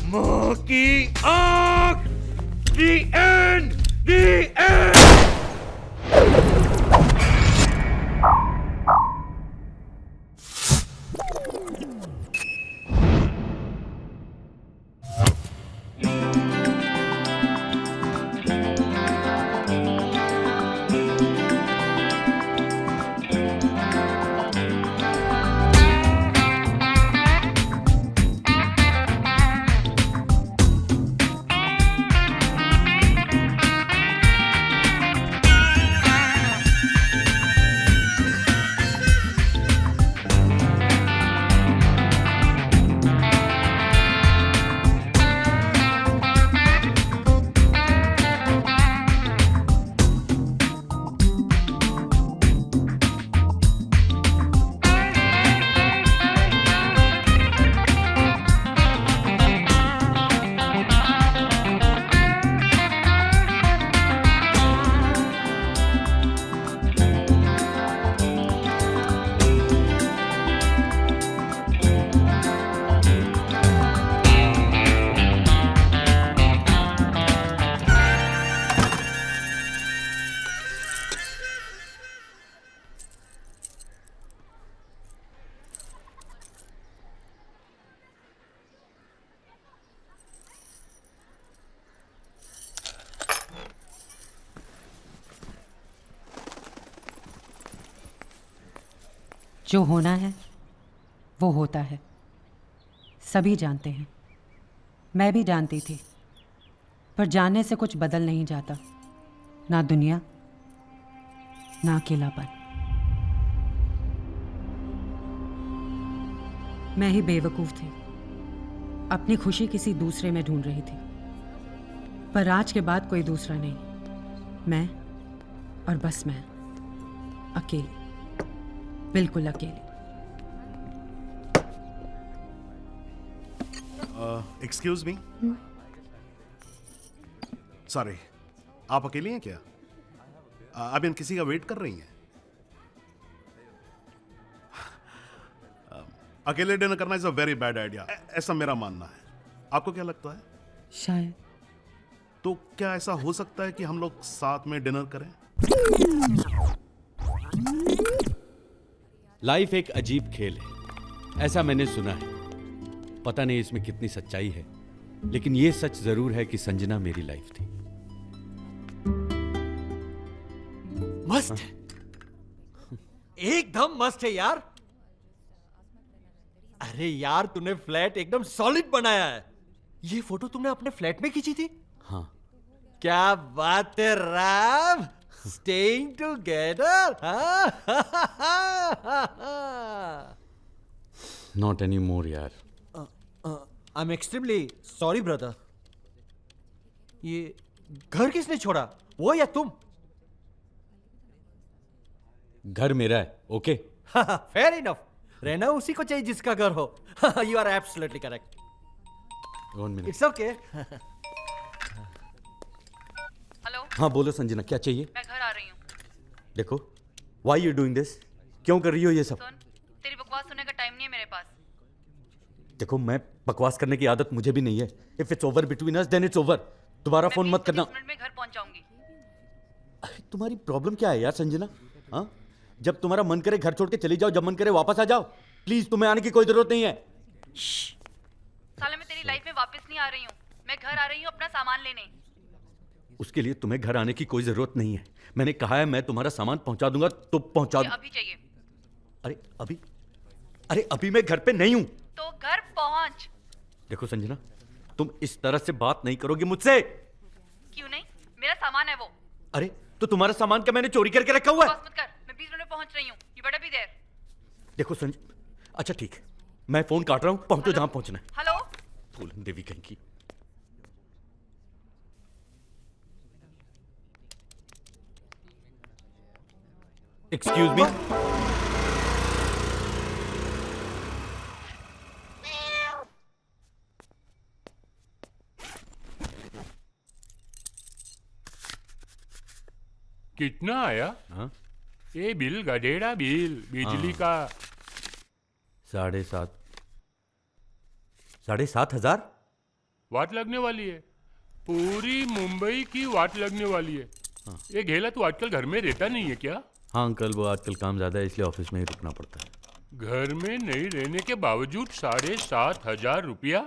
माँ की आंख। The end! The end! जो होना है वो होता है, सभी जानते हैं। मैं भी जानती थी, पर जानने से कुछ बदल नहीं जाता, ना दुनिया ना अकेलापन। मैं ही बेवकूफ़ थी, अपनी खुशी किसी दूसरे में ढूंढ रही थी। पर आज के बाद कोई दूसरा नहीं, मैं और बस मैं, अकेली, बिल्कुल अकेली। एक्सक्यूज मी, सॉरी, आप अकेली हैं क्या? अभी किसी का वेट कर रही हैं? अकेले डिनर करना is a very bad idea, ऐसा मेरा मानना है। आपको क्या लगता है? शायद। तो क्या ऐसा हो सकता है कि हम लोग साथ में डिनर करें? लाइफ एक अजीब खेल है, ऐसा मैंने सुना है। पता नहीं इसमें कितनी सच्चाई है, लेकिन यह सच जरूर है कि संजना मेरी लाइफ थी। मस्त है, एकदम मस्त है यार। अरे यार, तूने फ्लैट एकदम सॉलिड बनाया है। ये फोटो तुमने अपने फ्लैट में खींची थी? हाँ। क्या बात है Ram, staying together. Not any more यार। I am extremely sorry brother. ये घर किसने छोड़ा, वो या तुम? घर मेरा है, ओके? फेयर इनफ, रहना उसी को चाहिए जिसका घर हो। You are absolutely correct. 1 minute. It's okay. Hello, हाँ बोलो संजना, क्या चाहिए? मैं घर आ रही हूँ। देखो, व्हाई यू डूइंग दिस? क्यों कर रही हो ये सब? सुन, तेरी बकवास सुनने का टाइम नहीं है मेरे पास। देखो, मैं बकवास करने की आदत मुझे भी नहीं है। If it's over between us then it's over. दोबारा फोन मत करना। 20 मिनट में घर पहुंच जाऊंगी। अरे तुम्हारी प्रॉब्लम क्या है यार संजना? हाँ, जब तुम्हारा मन करे घर छोड़ के चली जाओ, जब मन करे वापस आ जाओ। प्लीज, तुम्हें आने की कोई जरूरत नहीं है। साले मैं तेरी लाइफ में वापस नहीं आ रही हूँ, मैं घर आ रही हूँ अपना सामान लेने। उसके लिए तुम्हें घर आने की कोई जरूरत नहीं है। मैंने कहा है मैं तुम्हारा सामान पहुंचा दूंगा तो पहुंचा ये अभी चाहिए। अरे अभी मैं घर पे नहीं हूं। तो घर पहुंच। देखो संजना, तुम इस तरह से बात नहीं करोगी मुझसे। क्यों नहीं, मेरा सामान है वो। अरे तो तुम्हारा सामान क्या मैंने चोरी करके रखा हुआ है? बकवास मत कर, मैं 20 मिनट में पहुंच रही हूँ। You better be there. देखो अच्छा ठीक है, मैं फोन काट रहा हूं, पहुंचो जहां पहुंचना है। हेलो, फूलन देवी कहीं की। Excuse me. कितना आया? हाँ? ये बिल गधेड़ा बिल बिजली का। 7,500। 7,500? वाट लगने वाली है, पूरी मुंबई की वाट लगने वाली है। ये घेला तू आजकल घर में रहता नहीं है क्या? हाँ अंकल, वो आजकल काम ज़्यादा है इसलिए ऑफिस में ही रुकना पड़ता है। घर में नहीं रहने के बावजूद 7,500 रुपया?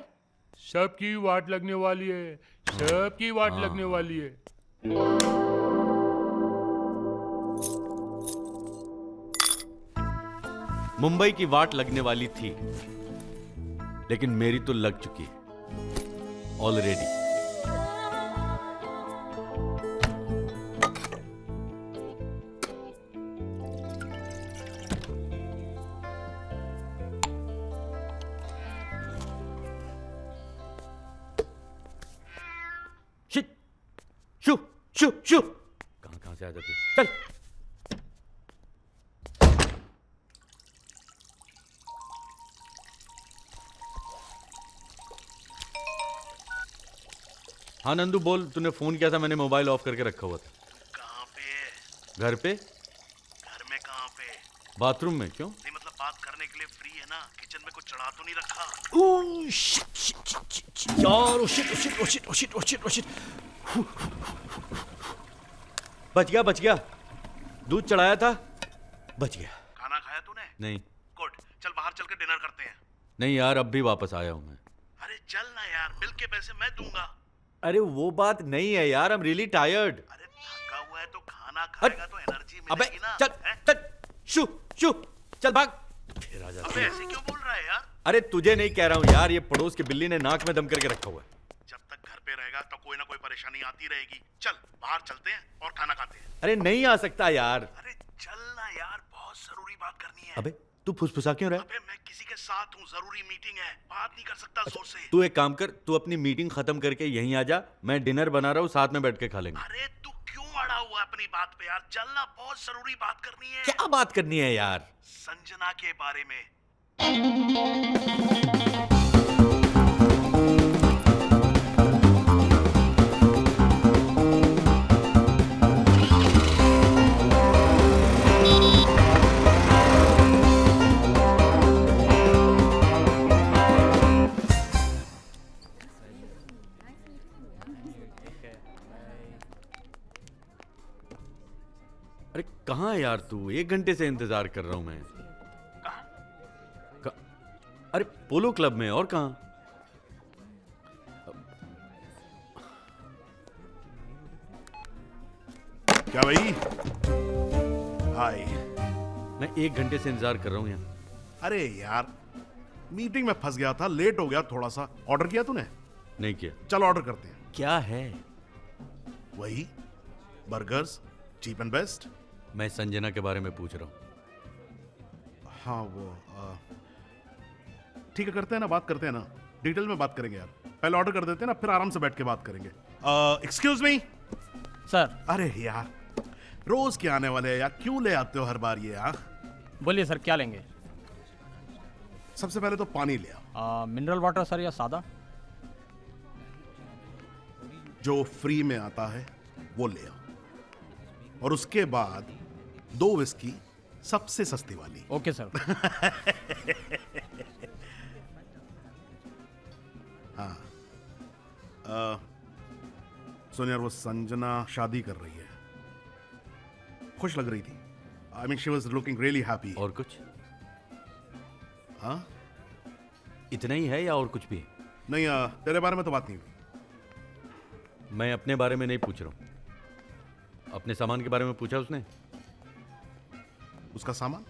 सबकी वाट लगने वाली है, सबकी वाट लगने वाली है। मुंबई की वाट लगने वाली थी, लेकिन मेरी तो लग चुकी है ऑलरेडी। शिट, शू शू शू, कहां से आ जाती है? चल। हाँ नंदू बोल, तूने फोन किया था, मैंने मोबाइल ऑफ करके रखा हुआ था। कहाँ पे? घर पे? घर में कहाँ पे? बाथरूम में। क्यों? नहीं मतलब बात करने के लिए फ्री है ना? किचन में कुछ चढ़ा तो नहीं रखा? ओह शिट यार, ओ शिट। बच गया, दूध चढ़ाया था, बच गया। खाना खाया तूने? नहीं। गुड, चल बाहर चल के डिनर करते हैं। नहीं यार, अब भी वापस आया हूं मैं। अरे चल ना यार, बिल के पैसे मैं दूंगा। अरे वो बात नहीं है यार, आई एम रियली टायर्ड। अरे थका हुआ है तो खाना खाएगा तो एनर्जी अबे मिलेगी ना। चल हैं? चल, शू शू, चल भाग। फिर आ जाती अबे है। ऐसे क्यों बोल रहा है यार? अरे तुझे नहीं कह रहा हूँ यार, ये पड़ोस की बिल्ली ने नाक में दम करके रखा हुआ है। जब तक घर पे रहेगा तो कोई ना कोई परेशानी आती रहेगी। चल बाहर चलते हैं और खाना खाते हैं। अरे नहीं आ सकता यार। अरे चल ना यार, बहुत जरूरी बात करनी है। अबे तू फुसफुसा क्यों रहा है? अबे मैं किसी के साथ हूँ, जरूरी मीटिंग है, बात नहीं कर सकता जोर से। तू एक काम कर, तू अपनी मीटिंग खत्म करके यहीं आ जा, मैं डिनर बना रहा हूँ, साथ में बैठ के खा लेंगे। अरे तू क्यों अड़ा हुआ है अपनी बात पे यार? चल ना, बहुत जरूरी बात करनी है। क्या बात करनी है यार? संजना के बारे में। अरे कहाँ है यार तू? 1 घंटे से इंतजार कर रहा हूं मैं। अरे पोलो क्लब में। और कहाँ? क्या भाई? हाय। मैं 1 घंटे से इंतजार कर रहा हूं यहाँ। अरे यार, मीटिंग में फंस गया था, लेट हो गया थोड़ा सा। ऑर्डर किया तूने? नहीं किया। चल ऑर्डर करते हैं। क्या है? वही बर्गर्स, चीप एंड बेस्ट। मैं संजना के बारे में पूछ रहा हूँ। हाँ वो ठीक है, करते हैं ना, बात करते हैं ना, डिटेल में बात करेंगे यार। पहले ऑर्डर कर देते हैं ना, फिर आराम से बैठ के बात करेंगे। Excuse me sir. अरे यार, रोज के आने वाले हैं यार, क्यों ले आते हो हर बार ये यार? बोलिए सर, क्या लेंगे? सबसे पहले तो पानी ले आओ। मिनरल वाटर सर या सादा? जो फ्री में आता है वो ले आओ, और उसके बाद 2 विस्की, सबसे सस्ती वाली। Okay sir. हाँ सुन यार, वो संजना शादी कर रही है, खुश लग रही थी। I mean she was looking really happy. और कुछ? हाँ इतना ही है या और कुछ भी है? नहीं, तेरे बारे में तो बात नहीं हुई। मैं अपने बारे में नहीं पूछ रहा हूँ, अपने सामान के बारे में पूछा उसने। उसका सामान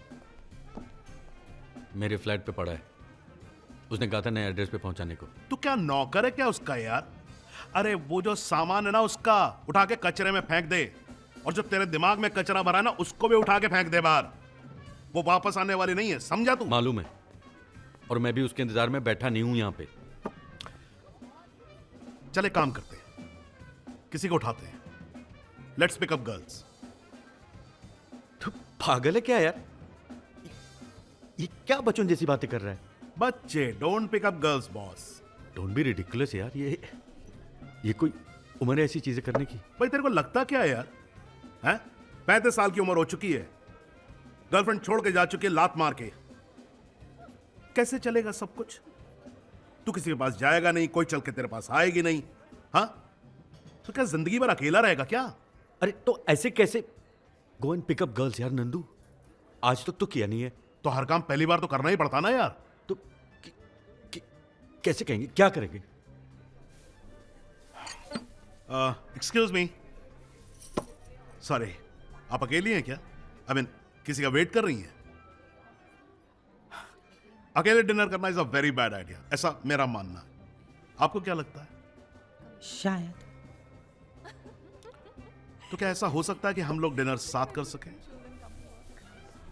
मेरे फ्लैट पे पड़ा है, उसने कहा था नए एड्रेस पे पहुंचाने को। तू क्या नौकर है क्या उसका यार? अरे वो जो सामान है ना उसका, उठा के कचरे में फेंक दे, और जब तेरे दिमाग में कचरा भरा है ना, उसको भी उठा के फेंक दे बाहर। वो वापस आने वाली नहीं है, समझा तू? मालूम है, और मैं भी उसके इंतजार में बैठा नहीं हूं यहाँ पे। चले काम करते हैं, किसी को उठाते हैं। Let's pick up girls. तू पागल है क्या यार? ये क्या बच्चों जैसी बातें कर रहा है? बच्चे, don't pick up girls boss. Don't be ridiculous यार, ये कोई उम्र है ऐसी चीजें करने की? भाई तेरे को लगता क्या है यार? हैं? 35 साल की उम्र हो चुकी है, गर्लफ्रेंड छोड़ के जा चुकी है लात मार के। कैसे चलेगा सब कुछ? तू किसी के पास जाएगा नहीं, कोई चल के तेरे पास आएगी नहीं। हाँ, तो क्या जिंदगी भर अकेला रहेगा क्या? अरे तो ऐसे कैसे? गो एंड पिकअप गर्ल्स यार नंदू, आज तक तो किया नहीं है। तो हर काम पहली बार तो करना ही पड़ता ना यार। तो कैसे कहेंगे, क्या करेंगे? एक्सक्यूज मी, सॉरी, आप अकेली हैं क्या? आई मीन किसी का वेट कर रही हैं? अकेले डिनर करना is a very bad idea, ऐसा मेरा मानना है। आपको क्या लगता है? शायद। तो क्या ऐसा हो सकता है कि हम लोग डिनर साथ कर सकें?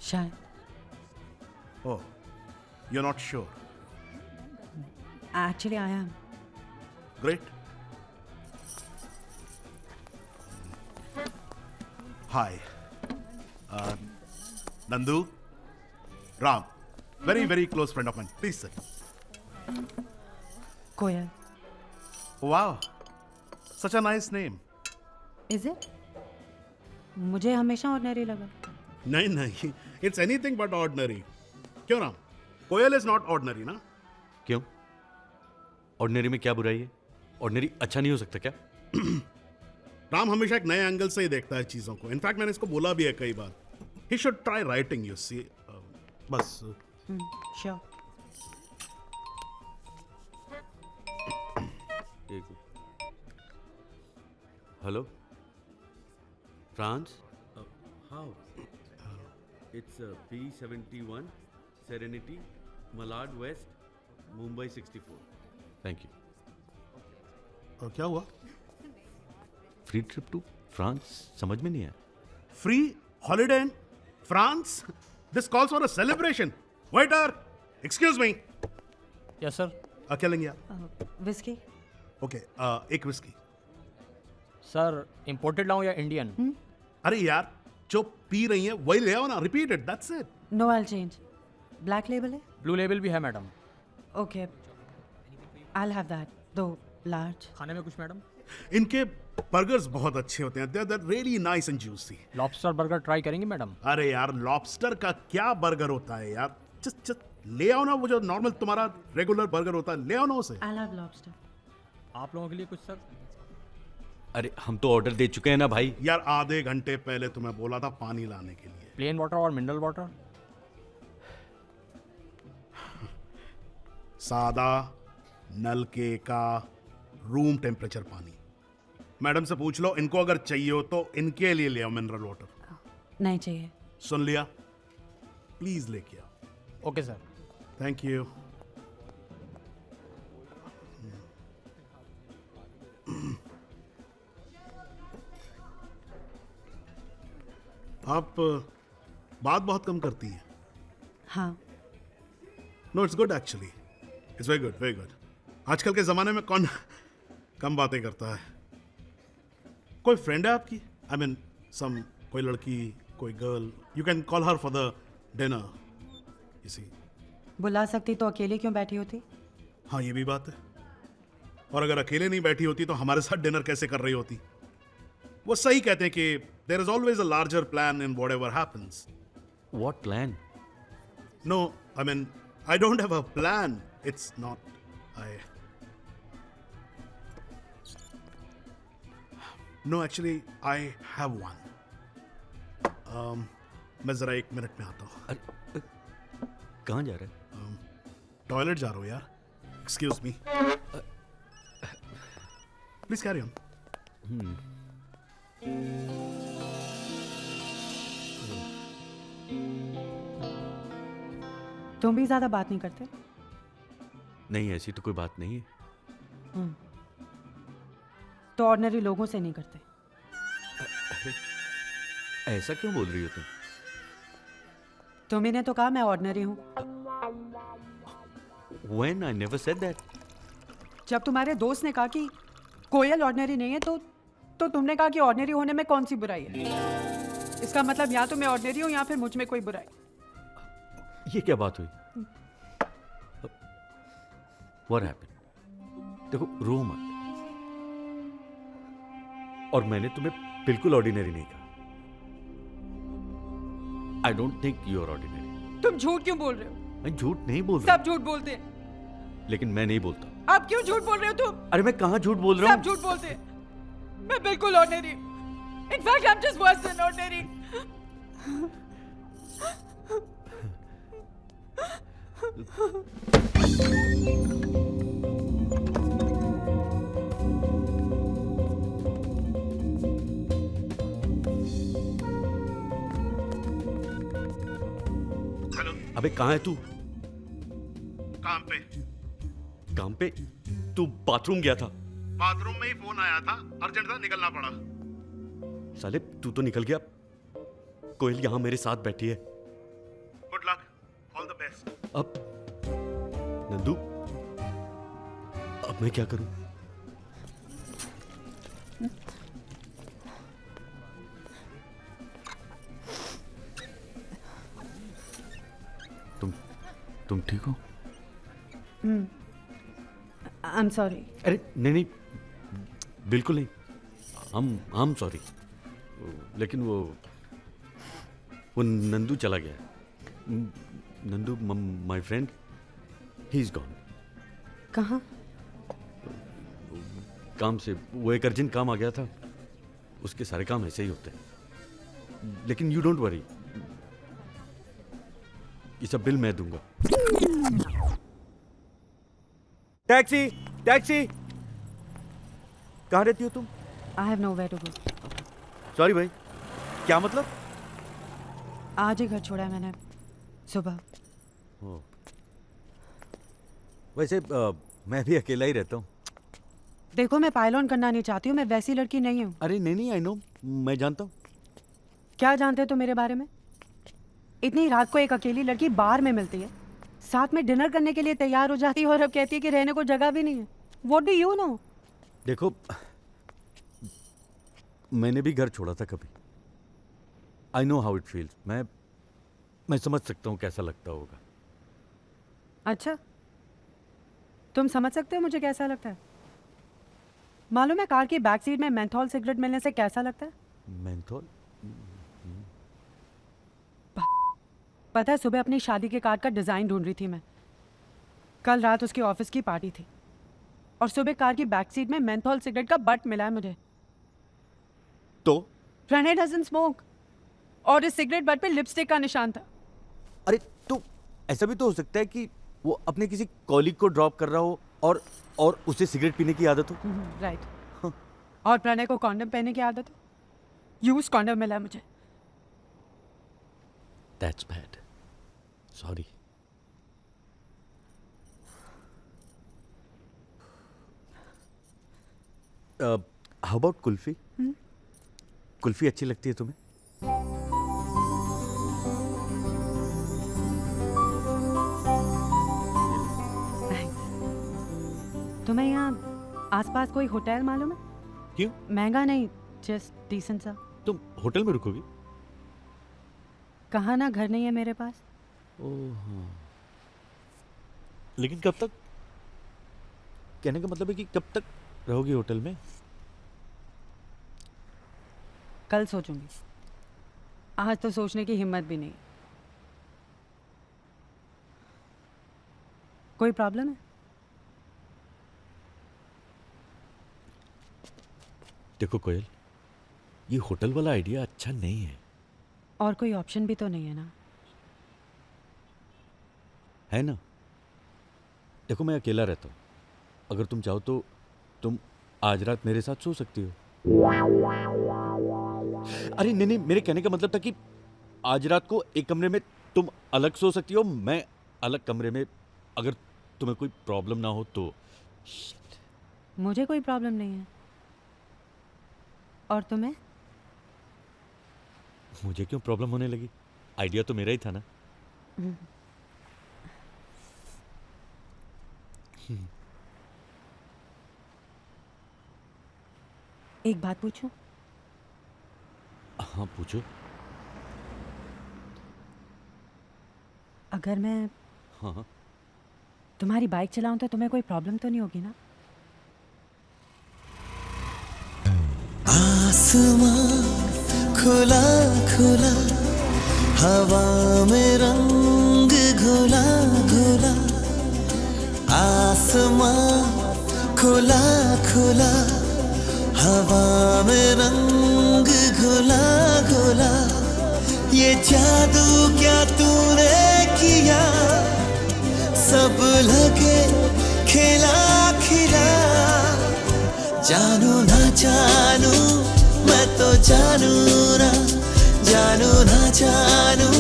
शायद। Oh, you are not sure? Actually I am. Great. Hi, Nandu, Ram, very very close friend of mine, please sir. Koyal. Wow, such a nice name. Is it? मुझे हमेशा ऑर्डिनरी लगा। नहीं नहीं, it's anything but ordinary. क्यों राम? कोयल is not ordinary ना? क्यों? Ordinary में क्या बुराई है? ऑर्डिनरी अच्छा नहीं हो सकता क्या? राम हमेशा एक नए एंगल से ही देखता है चीजों को। इनफैक्ट मैंने इसको बोला भी है कई बार, he should try writing, you see. बस sure. Hello France, how? It's P71 serenity, Malad west, Mumbai 64। Thank you. क्या हुआ? फ्री ट्रिप टू फ्रांस, समझ में नहीं आया। Free holiday in France? This calls for a celebration. Waiter, excuse me. Yes sir. क्या लेंगे आप? विस्की। ओके, एक विस्की। सर इम्पोर्टेड लाऊं या इंडियन? अरे यार, जो पी रही है वही ले आओ ना, repeat it, that's it. No, I change. Black label है? ब्लू लेबल भी है madam. Okay, I have that, 2 large. खाने में कुछ मैडम? इनके बर्गर्स बहुत अच्छे होते हैं, they are really nice and juicy. Lobster burger try करेंगे मैडम? अरे यार, लॉबस्टर का क्या बर्गर होता है यार? जस्ट ले आओ ना, वो जो नॉर्मल तुम्हारा रेगुलर बर्गर होता है, ले आओ ना उसे। I have lobster. आप लोगों के लिए कुछ सर? अरे हम तो ऑर्डर दे चुके हैं ना भाई। यार आधे घंटे पहले तुम्हें बोला था पानी लाने के लिए। प्लेन वाटर और मिनरल वाटर? सादा, नलके का, रूम टेम्परेचर पानी। मैडम से पूछ लो, इनको अगर चाहिए हो तो इनके लिए ले आओ मिनरल वाटर। नहीं चाहिए। सुन लिया? प्लीज लेके आओ। Okay sir. Thank you. आप बात बहुत कम करती हैं। हाँ। No, it's good actually, it's very good, very good. आजकल के ज़माने में कौन कम बातें करता है? कोई फ्रेंड है आपकी? आई मीन सम, कोई लड़की, कोई girl, you can call her for the dinner, you see. बुला सकती तो अकेले क्यों बैठी होती? हाँ, ये भी बात है। और अगर अकेले नहीं बैठी होती तो हमारे साथ डिनर कैसे कर रही होती? वो सही कहते हैं कि there is always a larger plan in whatever happens. What plan? No, I mean I don't have a plan, it's not I. No, actually I have one. मैं जरा 1 मिनट में आता हूँ। अरे कहाँ जा रहा है? टॉयलेट जा रहा हूँ यार। Excuse me, please carry on. तुम भी ज्यादा बात नहीं करते? नहीं, ऐसी तो कोई बात नहीं है। तो ऑर्डिनरी लोगों से नहीं करते? ऐसा क्यों बोल रही हो तुम? तुम्ही ने तो कहा मैं ऑर्डिनरी हूँ। When? I never said that. जब तुम्हारे दोस्त ने कहा कि कोयल ऑर्डिनरी नहीं है तो तुमने कहा कि ऑर्डिनरी होने में कौन सी बुराई है? इसका मतलब या तो मैं ऑर्डिनरी हूँ या फिर मुझ में कोई बुराई। ये क्या बात हुई? What happened? देखो, रो मत। और मैंने तुम्हें बिल्कुल ऑर्डिनरी नहीं कहा। I don't think you are ordinary. तुम झूठ क्यों बोल रहे हो? मैं झूठ नहीं बोल रहा। सब झूठ बोलते हैं। लेकिन मैं नहीं बोलता। आप क्यों झूठ बोल रहे हो तुम? अरे मैं कहाँ झूठ बोल रहा सब हूँ? झूठ बोलते हैं। मैं बिल्कुल ordinary. In fact I am just worse than ordinary. अबे कहाँ है तू? काम पे। काम पे? तू बाथरूम गया था? बाथरूम में ही फोन आया था, अर्जेंट था, निकलना पड़ा। साले तू तो निकल गया। कोयल यहाँ मेरे साथ बैठी है। Good luck, all the best. अब नंदू, अब मैं क्या करूं? तुम ठीक हो? I am sorry. अरे नहीं नहीं, बिल्कुल नहीं। हम सॉरी, लेकिन वो नंदू चला गया है। Nandu my friend, he is gone. कहाँ? काम से, वो एक अर्जेंट काम आ गया था। उसके सारे काम ऐसे ही होते हैं। लेकिन यू डोंट वरी, ये सब बिल मैं दूंगा। टैक्सी टैक्सी, कहाँ रहती हो तुम? I have nowhere to go. Sorry भाई, क्या मतलब? आज ही घर छोड़ा है मैंने, सुबह। वैसे मैं भी अकेला ही रहता हूँ। देखो, मैं पायलॉन करना नहीं चाहती हूँ, मैं वैसी लड़की नहीं हूँ। अरे नहीं नहीं, आई नो, मैं जानता हूँ। क्या जानते हो तुम मेरे बारे में? इतनी रात को एक अकेली लड़की बार में मिलती है, साथ में डिनर करने के लिए तैयार हो जाती है, और अब कहती है कि रहने को जगह भी नहीं है। What do you know? देखो, मैंने भी घर छोड़ा था कभी। I know how it feels. मैं समझ सकता हूँ कैसा लगता होगा। अच्छा, तुम समझ सकते हो मुझे कैसा लगता है? मालूम है कार की बैक सीट में मेंथोल सिगरेट मिलने से कैसा लगता है? मेंथोल? पता है, सुबह अपनी शादी के कार्ड का डिज़ाइन ढूंढ रही थी मैं। कल रात उसकी ऑफिस की पार्टी थी, और सुबह कार की बैक सीट में मेंथोल सिगरेट का बट मिला है मुझे। तो प्रणय डजंट स्मोक, और इस सिगरेट बट पे लिपस्टिक का निशान था। अरे तो ऐसा भी तो हो सकता है कि वो अपने किसी कॉलीग को ड्रॉप कर रहा हो और उसे सिगरेट पीने की आदत हो। राइट। और प्रणय को कॉन्डम पहनने की आदत हो। यूज कॉन्डम मिला है मुझे। That's bad, sorry. How about kulfi? Kulfi अच्छी लगती है तुम्हें? तुम्हें यहाँ आसपास कोई होटल मालूम है? क्यों? महंगा नहीं, जस्ट डिसेंट सा। तुम होटल में रुकोगी? कहा ना, घर नहीं है मेरे पास। लेकिन कब तक? कहने का मतलब है कि कब तक रहोगी होटल में? कल सोचूंगी, आज तो सोचने की हिम्मत भी नहीं। कोई प्रॉब्लम है? देखो कोयल, ये होटल वाला आइडिया अच्छा नहीं है। और कोई ऑप्शन भी तो नहीं है ना? है ना? देखो, मैं अकेला रहता हूँ। अगर तुम चाहो तो तुम आज रात मेरे साथ सो सकती हो। अरे नहीं नहीं, मेरे कहने का मतलब था कि आज रात को एक कमरे में तुम अलग सो सकती हो, मैं अलग कमरे में, अगर तुम्हें कोई प्रॉब्लम ना हो तो। मुझे कोई प्रॉब्लम नहीं है। और तुम्हें? मुझे क्यों प्रॉब्लम होने लगी? आइडिया तो मेरा ही था ना। एक बात पूछूं? हाँ पूछो। अगर मैं हाँ, तुम्हारी बाइक चलाऊं तो तुम्हें कोई प्रॉब्लम तो नहीं होगी ना? आसमां खुला खुला, हवा में रंग घुला घुला, आस खुला खुला हवा में रंग घुला घुला ये जादू क्या तूने किया सब लगे खिला खिला जानू ना जानू मैं तो जानू ना जानू ना जानू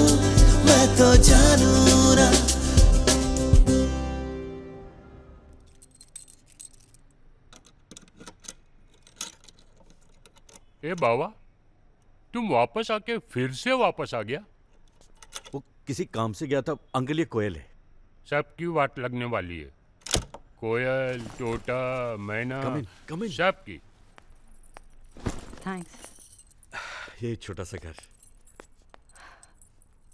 मैं तो जानू ना ए बाबा, तुम वापस आके फिर से वापस आ गया? वो किसी काम से गया था अंकल। ये कोयल है। सबकी वाट लगने वाली है। कोयल, तोता, मैना, come in. सबकी। थैंक्स। ये छोटा सा घर।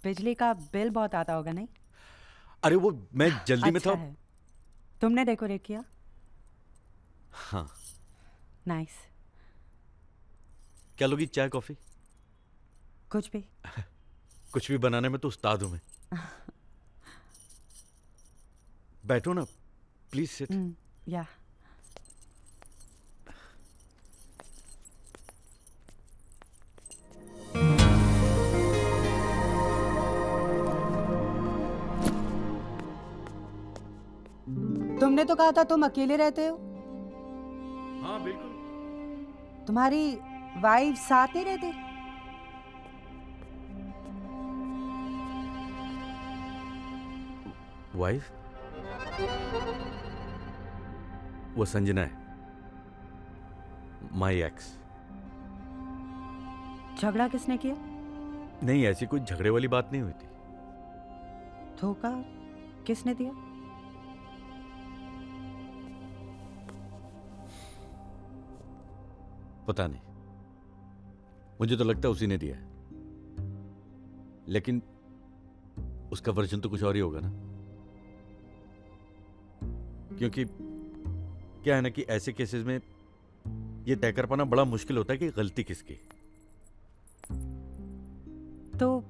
बिजली का बिल बहुत आता होगा नहीं? अरे वो मैं जल्दी में अच्छा था। है। तुमने डेकोरेट किया? हाँ। नाइस। क्या लोगी, चाय कॉफी? कुछ भी। कुछ भी बनाने में तो उस्ताद हूं मैं। बैठो ना, प्लीज सिट। या तुमने तो कहा था तुम अकेले रहते हो। हाँ बिल्कुल। तुम्हारी वाइफ साथ नहीं रहती? वाइफ? वो संजना है, माई एक्स। झगड़ा किसने किया? नहीं, ऐसी कोई झगड़े वाली बात नहीं हुई थी। धोखा किसने दिया? पता नहीं, मुझे तो लगता है उसी ने दिया है, लेकिन उसका वर्जन तो कुछ और ही होगा ना। क्योंकि क्या है ना कि ऐसे केसेस में ये तय कर पाना बड़ा मुश्किल होता है कि गलती किसकी। तो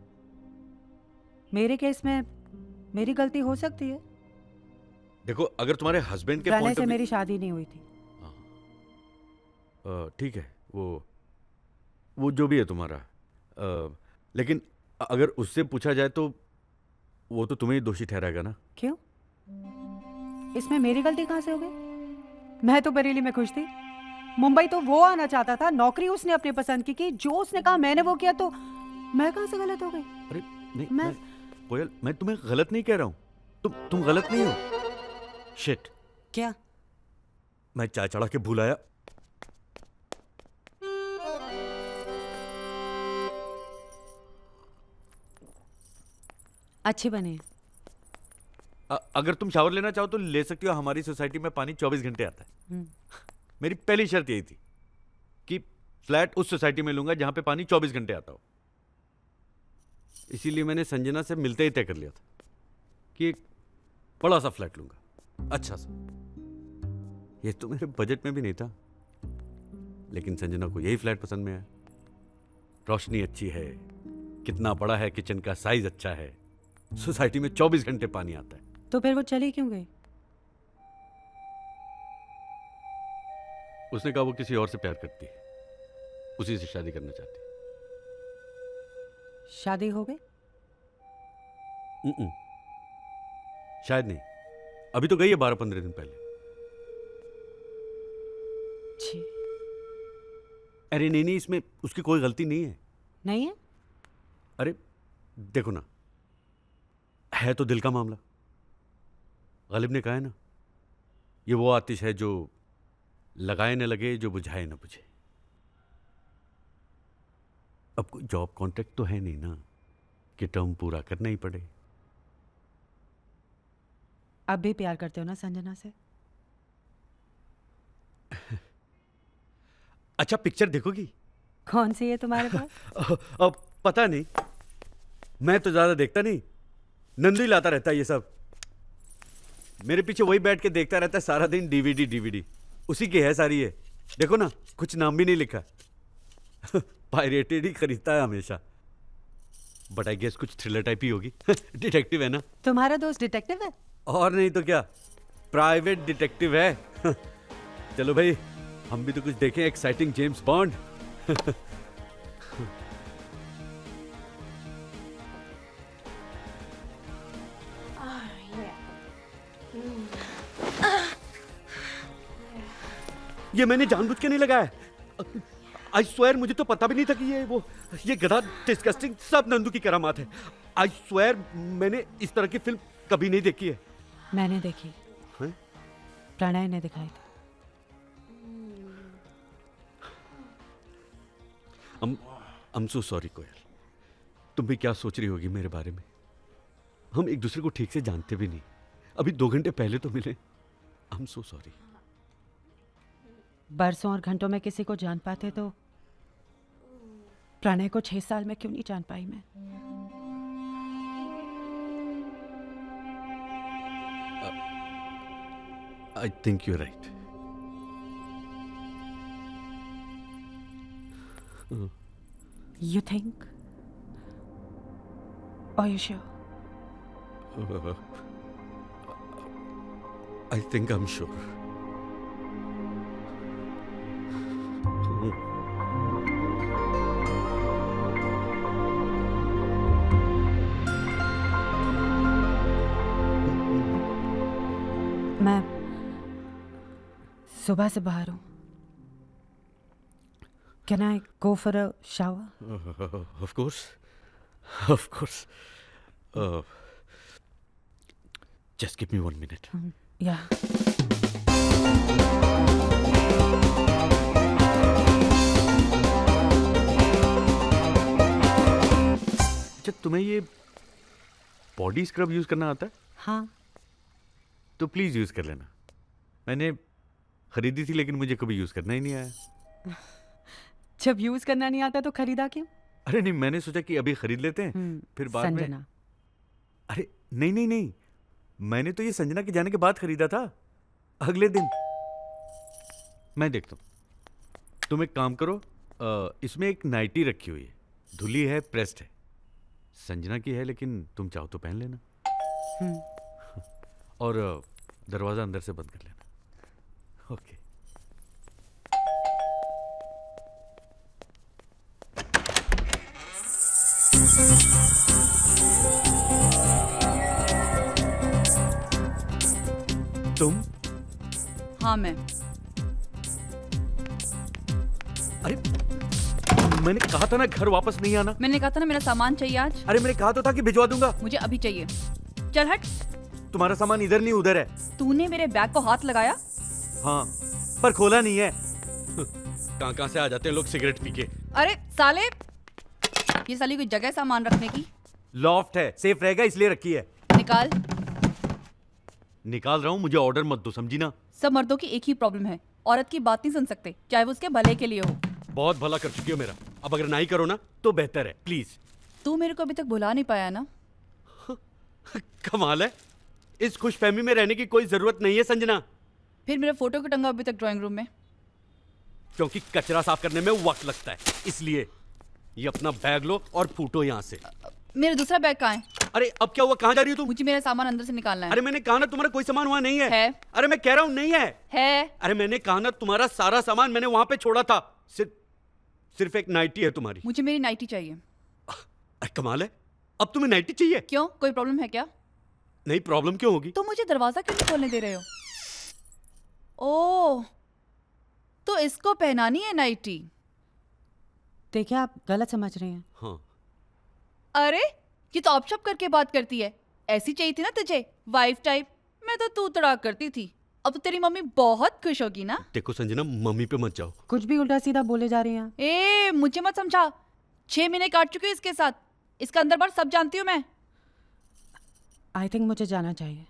मेरे केस में मेरी गलती हो सकती है। देखो, अगर तुम्हारे हस्बैंड के प्रणय पॉइंट से मेरी शादी नहीं हुई थी। ठीक है, वो जो भी है तुम्हारा, लेकिन अगर उससे पूछा जाए तो वो तो तुम्हें ही दोषी ठहराएगा ना। क्यों? इसमें मेरी गलती कहां से हो गई? मैं तो बरेली में खुश थी। मुंबई तो वो आना चाहता था, नौकरी उसने अपनी पसंद की, जो उसने कहा मैंने वो किया, तो मैं कहां से गलत हो गई? अरे नहीं, मैं कोयल, मैं तुम्हें गलत नहीं कह रहा हूं। तुम गलत नहीं हो। शिट, क्या? मैं चाय चढ़ा के भूल आया। अच्छे बने। अगर तुम शावर लेना चाहो तो ले सकती हो। हमारी सोसाइटी में पानी 24 घंटे आता है। मेरी पहली शर्त यही थी कि फ्लैट उस सोसाइटी में लूंगा जहां पे पानी 24 घंटे आता हो। इसीलिए मैंने संजना से मिलते ही तय कर लिया था कि एक बड़ा सा फ्लैट लूंगा, अच्छा सा। ये तो मेरे बजट में भी नहीं था, लेकिन संजना को यही फ्लैट पसंद में आया। रोशनी अच्छी है, कितना बड़ा है, किचन का साइज अच्छा है, सोसाइटी में 24 घंटे पानी आता है। तो फिर वो चली क्यों गई? उसने कहा वो किसी और से प्यार करती है, उसी से शादी करना चाहती है। शादी हो गई? शायद नहीं, अभी तो गई है 12-15 दिन पहले। छी, अरे नहीं, इसमें उसकी कोई गलती नहीं है। नहीं है? अरे देखो ना, है तो दिल का मामला। गालिब ने कहा है ना, ये वो आतिश है जो लगाए न लगे, जो बुझाए न बुझे। अब कोई जॉब कॉन्ट्रैक्ट तो है नहीं ना कि टर्म पूरा करना ही पड़े। अब भी प्यार करते हो ना संजना से? अच्छा, पिक्चर देखोगी? कौन सी है तुम्हारे पास? अब पता नहीं, मैं तो ज्यादा देखता नहीं, नंदू ही लाता रहता है ये सब। मेरे पीछे वही बैठ के देखता रहता है सारा दिन, डीवीडी उसी की है सारी। है देखो ना, कुछ नाम भी नहीं लिखा। पायरेटेड ही खरीदता है हमेशा। बट आई गेस कुछ थ्रिलर टाइप ही होगी। डिटेक्टिव है ना? तुम्हारा दोस्त डिटेक्टिव है? और नहीं तो क्या, प्राइवेट डिटेक्टिव है। चलो भाई, हम भी तो कुछ देखें एक्साइटिंग जेम्स बॉन्ड। ये मैंने जानबूझ के नहीं लगाया। आई स्वेयर मुझे तो पता भी नहीं था कि ये गधा डिस्गस्टिंग सब नंदू की करामात है। आई स्वेयर मैंने इस तरह की फिल्म कभी नहीं देखी है। मैंने देखी, हैं? प्रणय ने दिखाई थी। I'm so sorry कोयल। तुम भी क्या सोच रही होगी मेरे बारे में? हम एक दूसरे को ठीक से जानते भी नहीं, अभी 2 घंटे पहले तो मिले। I'm so sorry। बरसों और घंटों में किसी को जान पाते तो प्रणय को 6 साल में क्यों नहीं जान पाई मैं? I think you're right। You think? Are you sure? I think I'm sure। मैं सुबह से बाहर हूँ। Can I go for a shower? Of course, of course। Just give me 1 minute। Yeah. अच्छा, तुम्हें ये बॉडी स्क्रब यूज करना आता है? हाँ, तो प्लीज यूज कर लेना। मैंने खरीदी थी लेकिन मुझे कभी यूज करना ही नहीं आया। जब यूज करना नहीं आता तो खरीदा क्यों? अरे नहीं, मैंने सोचा कि अभी खरीद लेते हैं, फिर बाद में। संजना। अरे नहीं नहीं नहीं, मैंने तो ये संजना के जाने के बाद खरीदा था, अगले दिन। मैं देखता हूँ। तुम एक काम करो, इसमें एक नाइटी रखी हुई है, धुली है, प्रेस्ड है, संजना की है, लेकिन तुम चाहो तो पहन लेना। और दरवाजा अंदर से बंद कर लेना। ओके। तुम? हाँ मैं। अरे मैंने कहा था ना घर वापस नहीं आना। मैंने कहा था ना मेरा सामान चाहिए आज। अरे मैंने कहा तो था कि भिजवा दूंगा। मुझे अभी चाहिए। चल हट। तुम्हारा सामान इधर नहीं उधर है। तूने मेरे बैग को हाथ लगाया? हाँ, पर खोला नहीं है। कहाँ से आ जाते हैं लोग सिगरेट पी के। अरे साले, ये साली कोई जगह है सामान रखने की? लॉफ्ट है, सेफ रहेगा इसलिए रखी है। निकाल। निकाल रहा हूँ, मुझे ऑर्डर मत दो, समझी ना? सब मर्दों की एक ही प्रॉब्लम है, औरत की बात नहीं सुन सकते, चाहे वो उसके भले के लिए हो। बहुत भला कर चुकी हो मेरा, अब अगर ना ही करो ना तो बेहतर है, प्लीज। तू मेरे को अभी तक भुला नहीं पाया ना? कमाल है, इस खुशफहमी में रहने की कोई जरूरत नहीं है संजना। फिर मेरा फोटो क्यों टंगा अभी तक ड्राइंग रूम में? क्योंकि कचरा साफ करने में वक्त लगता है, इसलिए। ये अपना बैग लो और फूटो यहाँ से। मेरा दूसरा बैग कहाँ है? अरे अब क्या हुआ, कहाँ जा रही हो तुम? मुझे मेरा सामान अंदर से निकालना है। अरे मैंने कहा ना तुम्हारा कोई सामान वहाँ नहीं है। है। अरे मैं कह रहा हूँ नहीं है। है। अरे मैंने कहा ना तुम्हारा सारा सामान मैंने वहां पे छोड़ा था, सिर्फ एक नाइटी है तुम्हारी। मुझे मेरी नाइटी चाहिए। अरे कमाल है, अब तुम्हें नाइटी चाहिए? क्यों, कोई प्रॉब्लम है क्या? नहीं, प्रॉब्लम क्यों होगी? तो मुझे दरवाजा क्यों नहीं खोलने दे रहे हो? ओह, तो इसको पहनानी है नाइटी? देखिए आप गलत समझ रहे हैं। हाँ। अरे ये तो ऑप शॉप करके बात करती है। ऐसी चाहिए थी ना तुझे, वाइफ टाइप। मैं तो तू तड़ाक करती थी। अब तो तेरी मम्मी बहुत खुश होगी ना? देखो संजना, मम्मी पे मत जाओ। कुछ भी उल्टा सीधा बोले जा रहे हैं। ए, मुझे मत समझा। 6 महीने काट चुके हो इसके साथ, इसका अंदर बार सब जानती हूँ मैं। आई थिंक मुझे जाना चाहिए।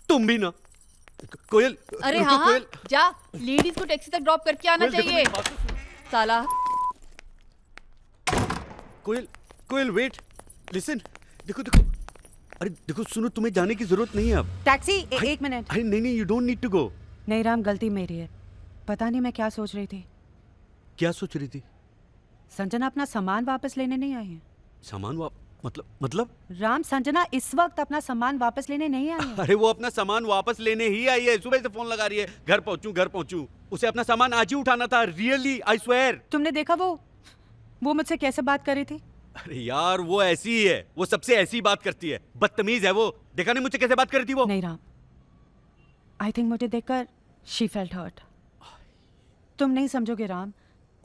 तुम भी ना कोयल। अरे रुको, हाँ, कोयल। जा, लेडीज को टैक्सी तक ड्रॉप करके आना कोयल, देखो चाहिए। मेरी बात तो सुनो। साला। कोयल, कोयल वेट, लिसन, देखो देखो। अरे देखो सुनो, तुम्हें जाने की जरूरत नहीं है अब। टैक्सी, अरे, एक मिनट। अरे नहीं नहीं, you don't need to go. नहीं राम, गलती मेरी है। पता नहीं मैं क्या सोच रही थी। क्या सोच रही थी? संजना अपना सामान वापस लेने नहीं आई है। सामान मतलब राम, संजना इस वक्त अपना सामान वापस लेने नहीं आई है। अरे वो अपना सामान वापस लेने ही आई है, सुबह से फोन लगा रही है, घर पहुंचूं। उसे अपना सामान आज ही उठाना था, रियली आई स्वेयर। तुमने देखा वो मुझसे कैसे बात कर रही थी? अरे यार वो ऐसी ही है, वो सबसे ऐसी बात करती है, बदतमीज है वो। देखा नहीं मुझसे कैसे बात कर रही थी वो? नहीं राम, आई थिंक मुझे देखकर शी फेल्ट हर्ट। तुम नहीं समझोगे Ram,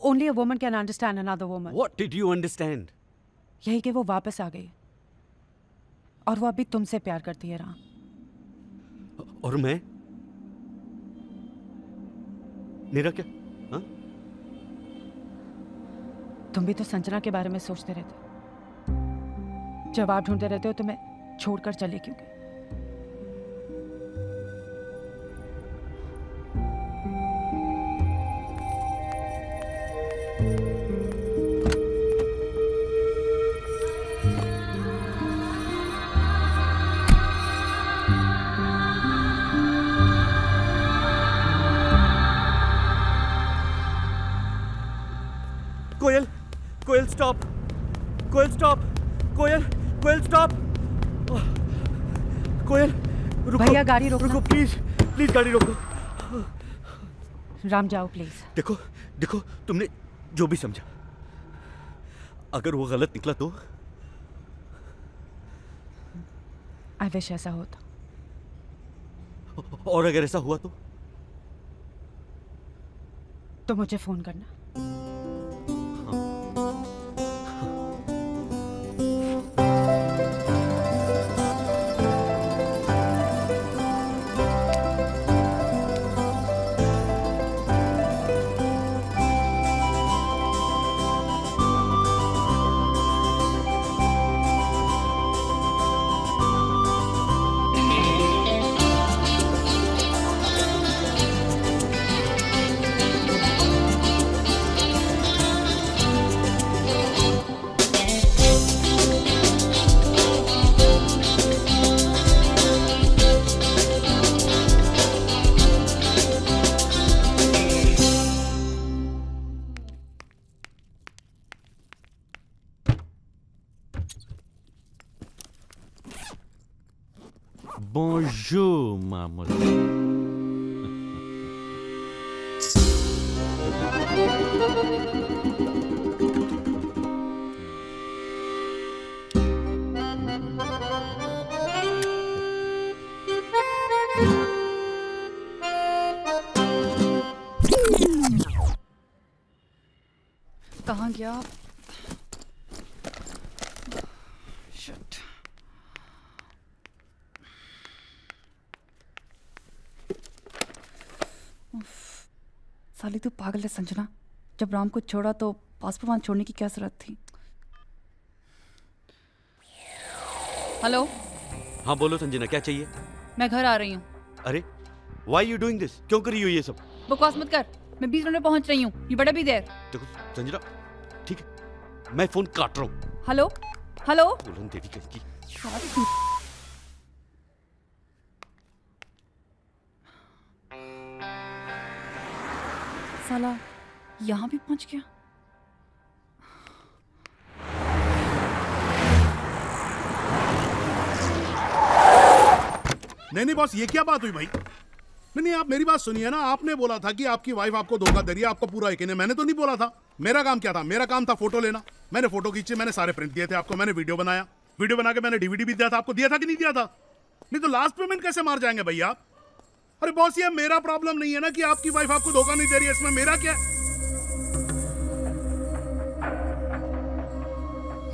only a woman can understand another woman. What did you understand? यही कि वो वापस आ गई और वो अभी तुमसे प्यार करती है राम। और मैं? मेरा क्या? हाँ? तुम भी तो संजना के बारे में सोचते रहते, जवाब ढूंढते रहते हो, तुम्हें छोड़कर चले क्यों गए? कोयल, कोयल स्टॉप, कोयल स्टॉप, कोयल, कोयल स्टॉप, कोयल रुको। भैया, गाड़ी रोकना। रुको प्लीज, प्लीज गाड़ी रोको। राम जाओ प्लीज। देखो देखो, तुमने जो भी समझा, अगर वो गलत निकला तो? आई विश ऐसा होता। और अगर ऐसा हुआ तो मुझे फोन करना। Bonjour, mademoiselle. कहाँ गया? शिट। साली तू पागल है संजना। जब राम को छोड़ा तो पासपोर्ट वहां छोड़ने की क्या जरूरत थी? हेलो। हाँ बोलो संजना, क्या चाहिए? मैं घर आ रही हूँ। अरे व्हाई यू डूइंग दिस? क्यों कर रही हो ये सब? बकवास मत कर, मैं 20 मिनट में पहुंच रही हूँ। You better be there. देखो संजना, ठीक है, मैं फोन काट रहा हूँ। Hello hello. बोलन तेरी की। साला यहाँ भी पहुंच गया। नहीं बॉस, ये क्या बात हुई भाई? नहीं, आप मेरी बात सुनिए ना। आपने बोला था कि आपकी वाइफ आपको धोखा दे रही है, आपको पूरा यकीन है। मैंने तो नहीं बोला था। मेरा काम क्या था? मेरा काम था फोटो लेना। मैंने फोटो खींचे, मैंने सारे प्रिंट दिए थे आपको, मैंने वीडियो बनाया, वीडियो बना के मैंने डीवीडी भी दिया था आपको। दिया था कि नहीं दिया था? नहीं तो लास्ट पेमेंट कैसे मार जाएंगे भैया आप? अरे बॉस, ये मेरा प्रॉब्लम नहीं है ना कि आपकी वाइफ आपको धोखा नहीं दे रही है, इसमें मेरा क्या?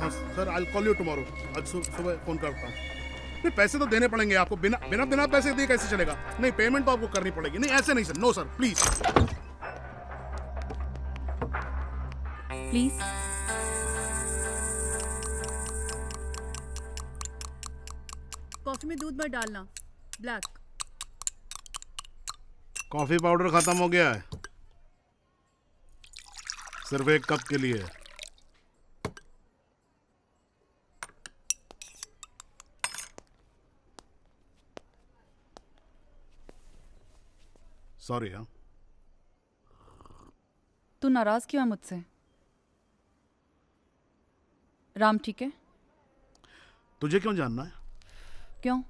हाँ sir, I will call you tomorrow. आज सुबह फोन करता हूँ। नहीं, पैसे तो देने पड़ेंगे आपको। बिना बिना बिना पैसे दिए कैसे चलेगा? नहीं, पेमेंट तो आपको करनी पड़ेगी। नहीं ऐसे नहीं sir, no sir, please please. Coffee में दूध मत डालना, ब्लैक। कॉफी पाउडर खत्म हो गया है, सिर्फ एक कप के लिए। सॉरी। हाँ, तू नाराज क्यों है मुझसे? राम ठीक है? तुझे क्यों जानना है? क्यों?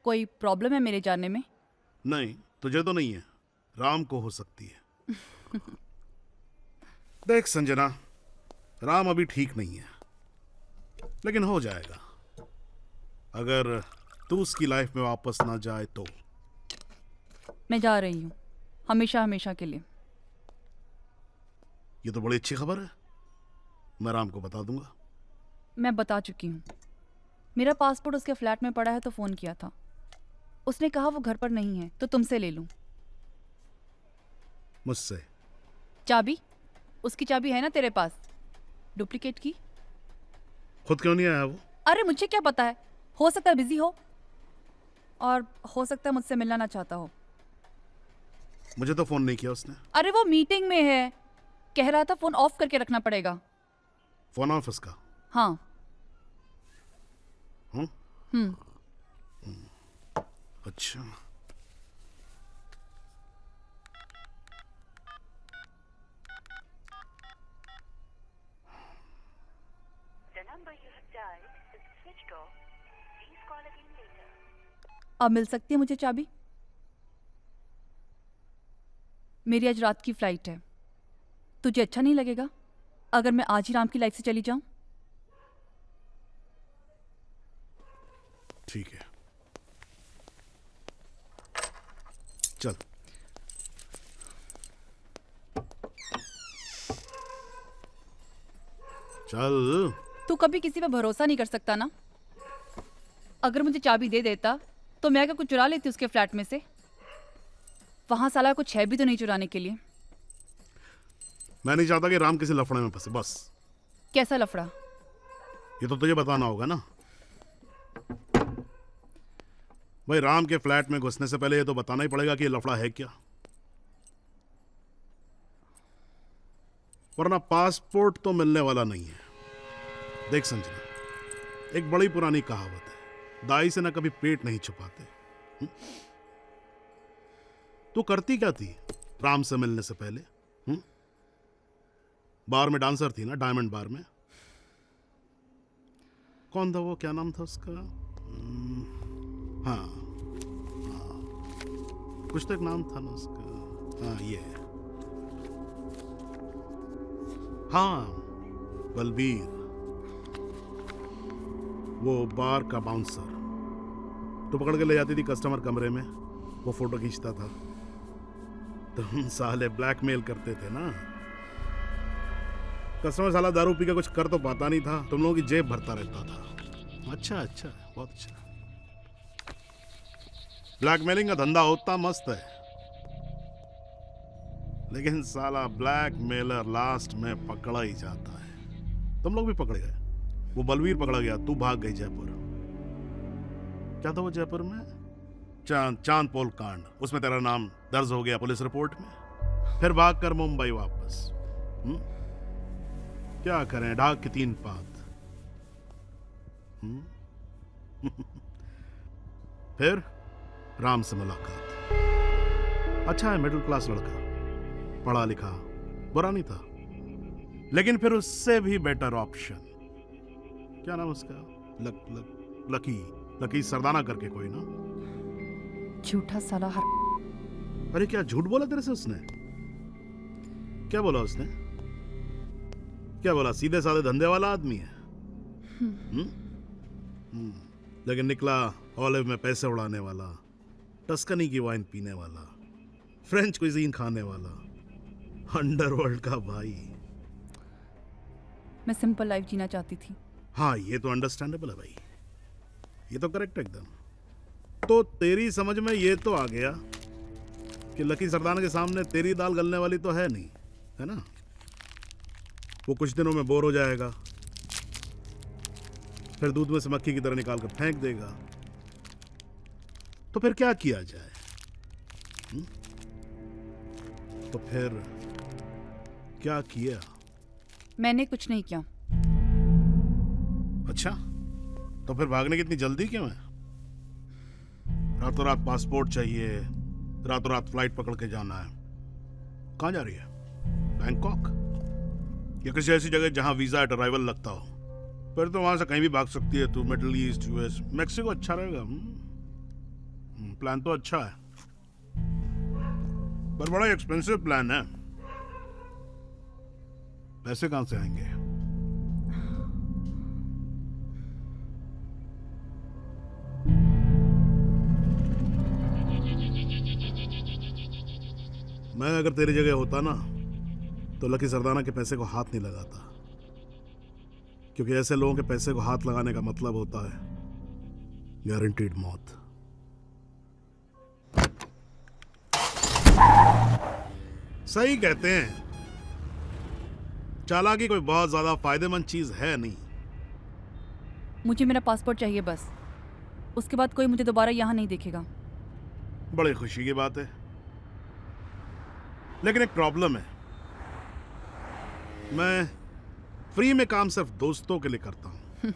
कोई प्रॉब्लम है मेरे जानने में? नहीं, तुझे तो नहीं है, राम को हो सकती है। देख संजना, राम अभी ठीक नहीं है, लेकिन हो जाएगा अगर तू उसकी लाइफ में वापस ना जाए तो। मैं जा रही हूँ, हमेशा हमेशा के लिए। ये तो बड़ी अच्छी खबर है, मैं राम को बता दूंगा। मैं बता चुकी हूँ। मेरा पासपोर्ट उसके फ्लैट में पड़ा है तो फ़ोन किया था। उसने कहा वो घर पर नहीं है तो तुमसे ले लूँ। मुझसे? चाबी? उसकी चाबी है ना तेरे पास, डुप्लीकेट की? खुद क्यों नहीं आया वो? अरे मुझे क्या पता है, हो सकता है बिजी हो, और हो सकता है मुझसे मिलना ना चाहता हो। मुझे तो फोन नहीं किया उसने। अरे वो मीटिंग में है, कह रहा था फ़ोन ऑफ करके रखना पड़ेगा। फोन ऑफिस का? हाँ। अच्छा, अब मिल सकती है मुझे चाबी? मेरी आज रात की फ्लाइट है। तुझे अच्छा नहीं लगेगा अगर मैं आज ही राम की लाइफ से चली जाऊं? ठीक है, चल। चल। तू कभी किसी पे भरोसा नहीं कर सकता ना। अगर मुझे चाबी दे देता तो मैं क्या कुछ चुरा लेती उसके फ्लैट में से? वहां साला कुछ है भी तो नहीं चुराने के लिए। मैं नहीं चाहता कि राम किसी लफड़े में फंसे, बस। कैसा लफड़ा? ये तो तुझे बताना होगा ना भाई। राम के फ्लैट में घुसने से पहले ये तो बताना ही पड़ेगा कि ये लफड़ा है क्या, वरना पासपोर्ट तो मिलने वाला नहीं है। देख संजना, एक बड़ी पुरानी कहावत है, दाई से ना कभी पेट नहीं छुपाते। तू करती क्या थी राम से मिलने से पहले? बार में डांसर थी ना, डायमंड बार में। कौन था वो, क्या नाम था उसका? हाँ, कुछ तो एक नाम था ना उसका। हाँ, ये, हाँ, बलबीर, वो बार का बाउंसर। तो पकड़ के ले जाती थी कस्टमर कमरे में, वो फोटो खींचता था। तुम साले ब्लैकमेल करते थे ना। कस्टमर साला दारू पी के कुछ कर तो पाता नहीं था, तुम लोगों की जेब भरता रहता था। अच्छा अच्छा, बहुत अच्छा। ब्लैकमेलिंग का धंधा होता मस्त है, लेकिन साला ब्लैकमेलर लास्ट में पकड़ा ही जाता है। तुम लोग भी पकड़े गए, वो बलवीर पकड़ा गया, तू भाग गई जयपुर। क्या था वो जयपुर में? चांदपोल कांड, उसमें तेरा नाम दर्ज हो गया पुलिस रिपोर्ट में। फिर भाग कर मुंबई वापस। क्या करें, डाक की 3 पात। फिर राम से मुलाकात। अच्छा है, मिडिल क्लास लड़का, पढ़ा लिखा, बुरा नहीं था। लेकिन फिर उससे भी बेटर ऑप्शन, क्या नाम उसका? लकी सरदाना करके कोई ना। झूठा साला हर। अरे क्या झूठ बोला तेरे से उसने? क्या बोला उसने? क्या बोला? सीधे साधे धंधे वाला आदमी है। लेकिन निकला ऑलिव में पैसे उड़ाने वाला, टस्कनी की वाइन पीने वाला, फ्रेंच क्विजीन खाने वाला, अंडरवर्ल्ड का भाई। मैं सिंपल लाइफ जीना चाहती थी। हाँ, ये तो अंडरस्टैंडेबल है भाई, ये तो करेक्ट एकदम। तो तेरी समझ में ये तो आ गया कि लकी सरदाना के सामने तेरी दाल गलने वाली तो है नहीं, है ना? वो कुछ दिनों में बोर हो जाएगा, फिर दूध में से मक्खी की तरह निकाल कर फेंक देगा। तो फिर क्या किया जाए? तो फिर क्या किया? मैंने कुछ नहीं किया। अच्छा, तो फिर भागने की इतनी जल्दी क्यों है? रातों रात पासपोर्ट चाहिए, रातों रात फ्लाइट पकड़ के जाना है। कहाँ जा रही है? बैंकॉक या किसी ऐसी जगह जहां वीजा एट अराइवल लगता हो? फिर तो वहां से कहीं भी भाग सकती है तू, मिडिल ईस्ट, यूएस, मैक्सिको अच्छा रहेगा। प्लान तो अच्छा है, पर बड़ा एक्सपेंसिव प्लान है। पैसे कहां से आएंगे? मैं अगर तेरी जगह होता ना तो लकी सरदाना के पैसे को हाथ नहीं लगाता, क्योंकि ऐसे लोगों के पैसे को हाथ लगाने का मतलब होता है गारंटीड मौत। सही कहते हैं, चालाकी कोई बहुत ज्यादा फायदेमंद चीज है नहीं। मुझे मेरा पासपोर्ट चाहिए बस, उसके बाद कोई मुझे दोबारा यहाँ नहीं देखेगा। बड़ी खुशी की बात है, लेकिन एक प्रॉब्लम है। मैं फ्री में काम सिर्फ दोस्तों के लिए करता हूं।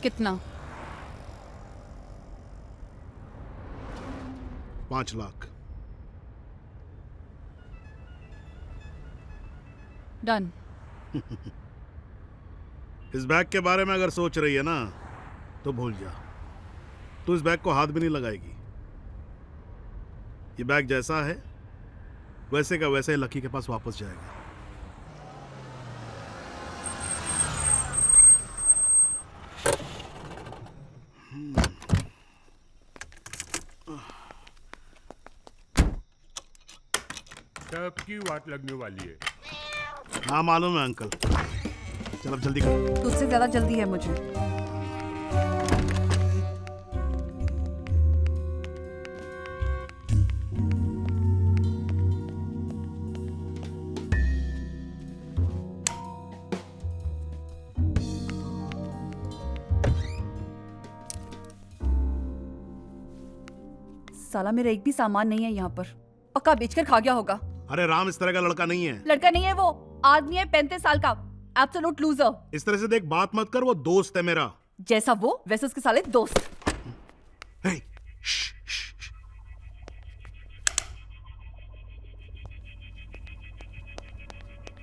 कितना? 5 लाख। डन। इस बैग के बारे में अगर सोच रही है ना तो भूल जा, तू इस बैग को हाथ भी नहीं लगाएगी। ये बैग जैसा है वैसे का वैसे ही लकी के पास वापस जाएगा। सबकी वाट लगने वाली है। हाँ मालूम है अंकल, चल अब जल्दी कर। तुझसे ज्यादा जल्दी है मुझे। साला मेरा एक भी सामान नहीं है यहाँ पर, पक्का बेचकर खा गया होगा। अरे राम इस तरह का लड़का नहीं है। लड़का नहीं है वो, आदमी है 35 साल का, एब्सोल्यूट लूजर। इस तरह से देख, बात मत कर, वो दोस्त है मेरा। जैसा वो वैसे उसके साले दोस्त। हे, श्श, श्श, श्श।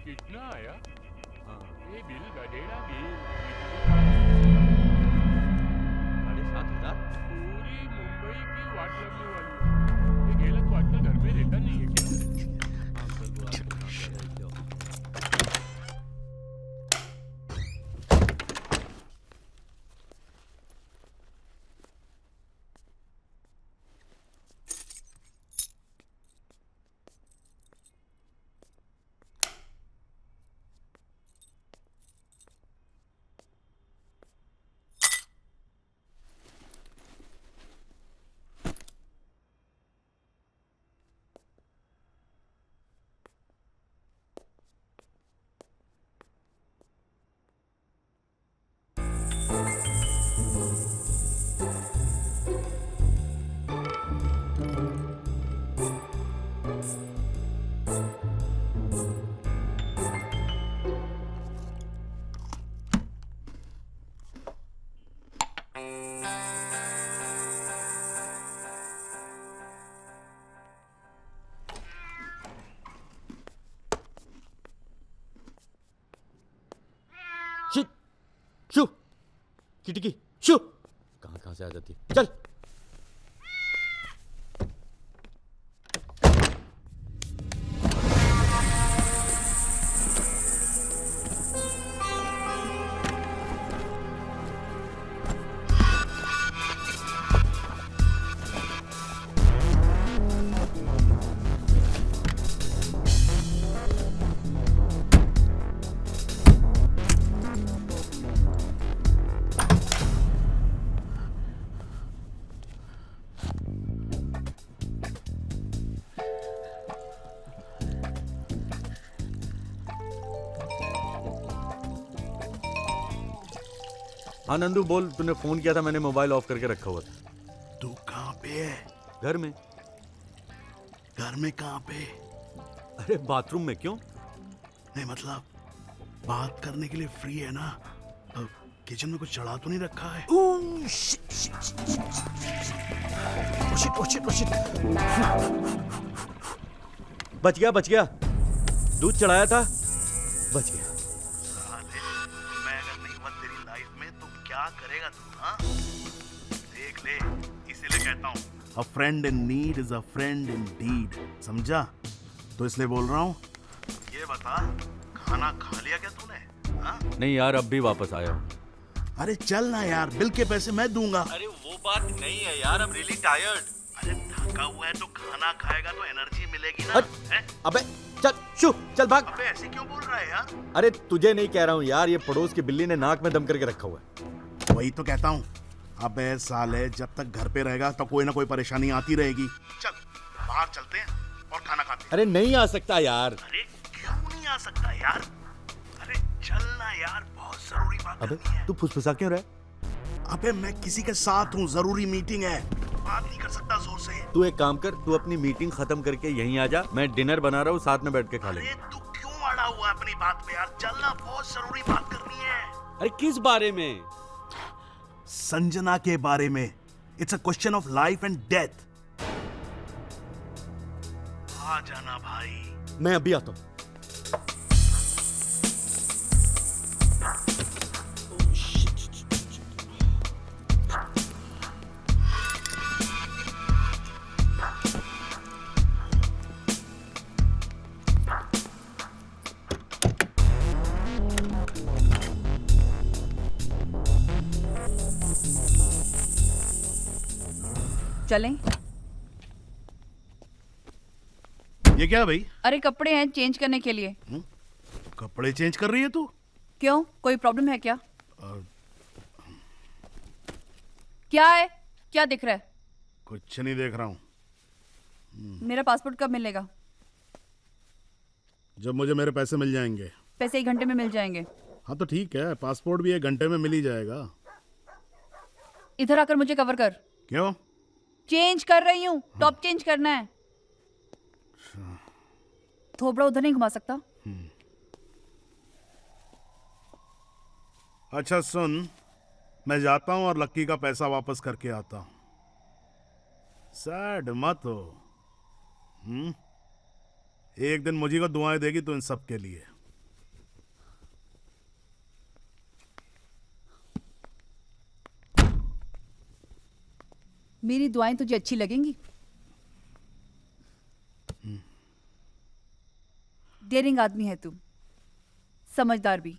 कितना आया? ये बिल गधेड़ा बिल। 7,500। पूरी मुंबई की वाट लगने वाली है। ये गेला तो आजकल घर में रहता नहीं है क्या? शू किटकी शू, कहाँ से आ जाती है। चल हाँ नंदू बोल, तूने फोन किया था, मैंने मोबाइल ऑफ करके रखा हुआ था। तू कहाँ पे है? घर में। घर में कहाँ पे? अरे बाथरूम में। क्यों? नहीं मतलब बात करने के लिए फ्री है ना? तो किचन में कुछ चढ़ा तो नहीं रखा है? बच गया बच गया, दूध चढ़ाया था, बच गया। मैं अगर हाँ? देख ले, इसीलिए कहता हूँ a friend in need is a friend in deed, समझा? तो इसलिए बोल रहा हूँ, ये बता खाना खा लिया क्या तूने? हाँ? नहीं यार, अब भी वापस आया हूँ। अरे चल ना यार, बिल के पैसे मैं दूंगा। अरे वो बात नहीं है यार, I'm really tired. अरे थका हुआ है तो खाना खाएगा तो एनर्जी मिलेगी ना। हैं? अबे चल शू चल भाग। अबे ऐसे क्यों बोल रहा है यार? अरे तुझे नहीं कह रहा हूँ यार, ये पड़ोस की बिल्ली ने नाक में दम करके रखा हुआ है। वही तो कहता हूँ, अबे साले जब तक घर पे रहेगा तो कोई ना कोई परेशानी आती रहेगी। चल बाहर चलते हैं और खाना खाते हैं। अरे नहीं आ सकता यार। अरे क्यों नहीं आ सकता यार? अरे चल ना यार, बहुत जरूरी बात अबे करनी है। तू फुसफुसा क्यों रहा है? अबे मैं किसी के साथ हूँ, जरूरी मीटिंग है, बात नहीं कर सकता जोर से। तू एक काम कर, तू अपनी मीटिंग खत्म करके यहीं आ जा, मैं डिनर बना रहा हूँ, साथ में बैठ के खा अरे लेंगे। तू क्यों अड़ा हुआ है अपनी बात पे यार? चल ना, बहुत जरूरी बात करनी है। अरे किस बारे में? संजना के बारे में। It's a question of life and death. आ जाना भाई। मैं अभी आता हूँ। चलें? ये क्या है भाई? अरे कपड़े हैं चेंज करने के लिए। कपड़े चेंज कर रही है तू? क्यों, कोई प्रॉब्लम है क्या? क्या है? क्या दिख रहा है? कुछ नहीं देख रहा हूँ। मेरा पासपोर्ट कब मिलेगा? जब मुझे मेरे पैसे मिल जाएंगे। पैसे 1 घंटे में मिल जाएंगे। हाँ तो ठीक है, पासपोर्ट भी 1 घंटे में मिल ही जाएगा। इधर आकर मुझे कवर कर। क्यों? चेंज कर रही हूँ, टॉप चेंज करना है। थोबड़ा उधर नहीं घुमा सकता? अच्छा सुन, मैं जाता हूँ और लक्की का पैसा वापस करके आता हूँ। सैड मत हो। एक दिन मुझे को दुआएं देगी तो इन सब के लिए। मेरी दुआएं तुझे अच्छी लगेंगी? डेयरिंग आदमी है तू, समझदार भी।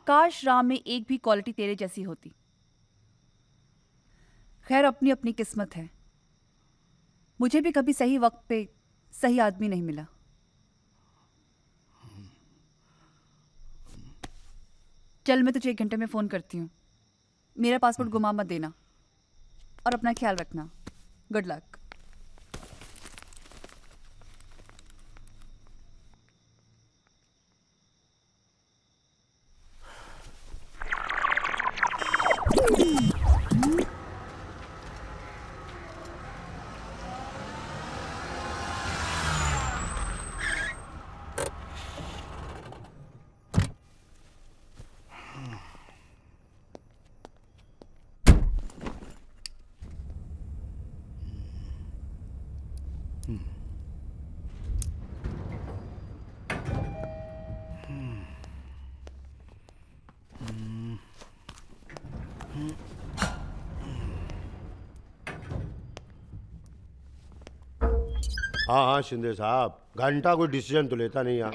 काश राम में एक भी क्वालिटी तेरे जैसी होती। खैर, अपनी अपनी किस्मत है। मुझे भी कभी सही वक्त पे सही आदमी नहीं मिला। चल, मैं तुझे 1 घंटे में फोन करती हूँ। मेरा पासपोर्ट गुमा मत देना और अपना ख्याल रखना। Good luck. हाँ हाँ शिंदे साहब, घंटा कोई डिसीजन तो लेता नहीं यहाँ।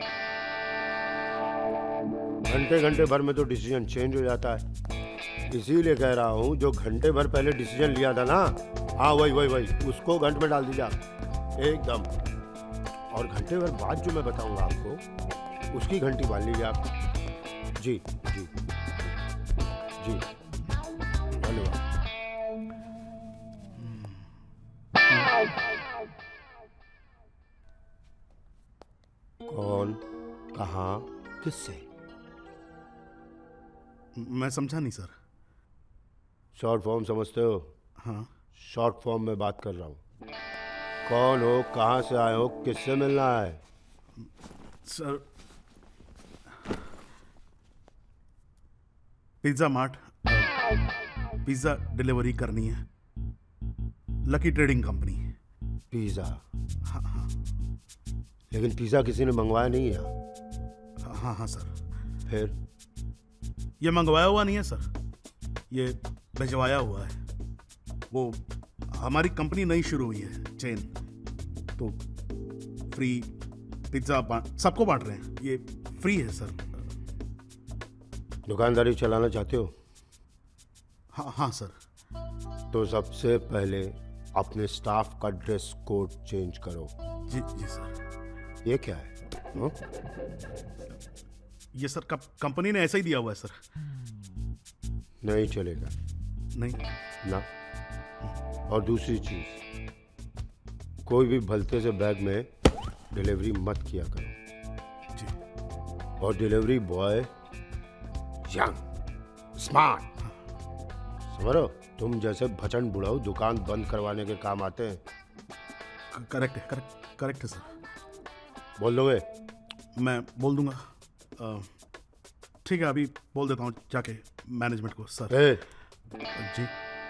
घंटे घंटे भर में तो डिसीजन चेंज हो जाता है। इसीलिए कह रहा हूँ, जो घंटे भर पहले डिसीजन लिया था ना, हाँ वही वही वही, उसको घंटे में डाल दीजिए एकदम। और घंटे भर बाद जो मैं बताऊँगा आपको, उसकी घंटी बांध लीजिए आप। जी जी जी, धन्यवाद। कौन, कहाँ, किससे? मैं समझा नहीं सर। शॉर्ट फॉर्म समझते हो? हाँ। शॉर्ट फॉर्म में बात कर रहा हूँ। कौन हो, कहाँ से आए हो, किससे मिलना है? Sir, pizza mart, pizza delivery करनी है। Lucky trading company. पिज़्ज़ा? हाँ हाँ लेकिन पिज़्ज़ा किसी ने मंगवाया नहीं है। हाँ हाँ सर। फिर? ये मंगवाया हुआ नहीं है सर, ये भिजवाया हुआ है। वो हमारी कंपनी नई शुरू हुई है, चेन, तो फ्री पिज्ज़ा सबको बांट रहे हैं। ये फ्री है सर। दुकानदारी चलाना चाहते हो हाँ हाँ सर। तो सबसे पहले अपने स्टाफ का ड्रेस कोड चेंज करो। जी जी सर। ये क्या है? हाँ? ये सर कंपनी ने ऐसा ही दिया हुआ है सर। नहीं चलेगा नहीं ना। और दूसरी चीज, कोई भी भलते से बैग में डिलीवरी मत किया करो। जी। और डिलीवरी बॉय यंग स्मार्ट, समझो, तुम जैसे भचन बुढ़ाऊ दुकान बंद करवाने के काम आते हैं। करेक्ट है, करेक्ट है सर। बोल दोगे? मैं बोल दूंगा। ठीक है, अभी बोल देता हूँ जाके मैनेजमेंट को सर। ए, जी।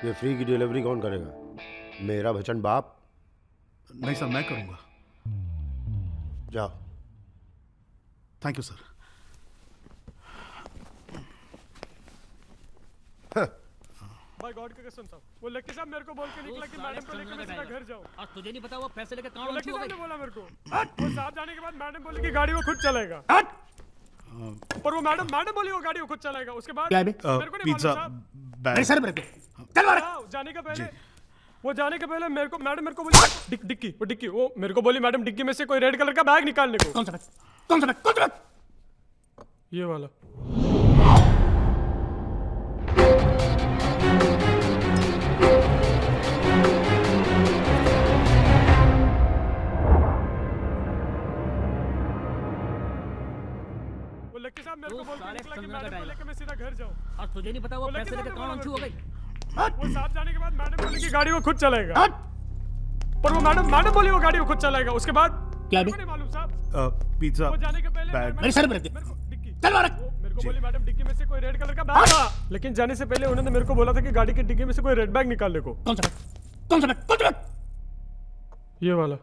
ये फ्री की डिलीवरी कौन करेगा? मेरा भचन बाप? नहीं सर, मैं करूँगा। जाओ। Thank you sir. भाई गॉड की कसम साहब, वो लक्की साहब मेरे को बोल के निकला कि मैडम को लेकर मैं सीधा घर जाऊं। और तुझे नहीं पता वो पैसे लेके कहाँ लक्की साहब ने बोला मेरे को। वो साहब जाने के बाद मैडम बोली कि गाड़ी वो खुद चलेगा। पर वो मैडम बोली वो गाड़ी वो खुद चलाएगा। उसके बाद मेरे को नहीं पिज्जा मालूम बैग। साहब। जाने का पहले वो जाने के पहले मेरे को मैडम मेरे को बोली डिक्की वो मेरे को बोली मैडम डिक्की में से कोई रेड कलर का बैग निकालने को। कौन सा बैग? ये वाला। वो लक्की साहब मेरे को बोल के निकला कि मैडम को लेकर मैं सीधा घर जाऊं। और तुझे नहीं पता वो पैसे लेके कहाँ हो गई? वो साहब जाने के बाद मैडम बोली कि गाड़ी वो खुद चलाएगा। पर वो मैडम बोली वो गाड़ी वो खुद चलाएगा। उसके बाद क्या नहीं मालूम साहब। पिज्जा वो जाने के पहले बैग। मेरे सर पे रख दे। मेरे को बोली मैडम डिक्की में से कोई रेड कलर का बैग था, लेकिन जाने से पहले उन्होंने मेरे को बोला था कि गाड़ी की डिक्की में से कोई रेड बैग निकालने को। कौन सा बैग? ये वाला।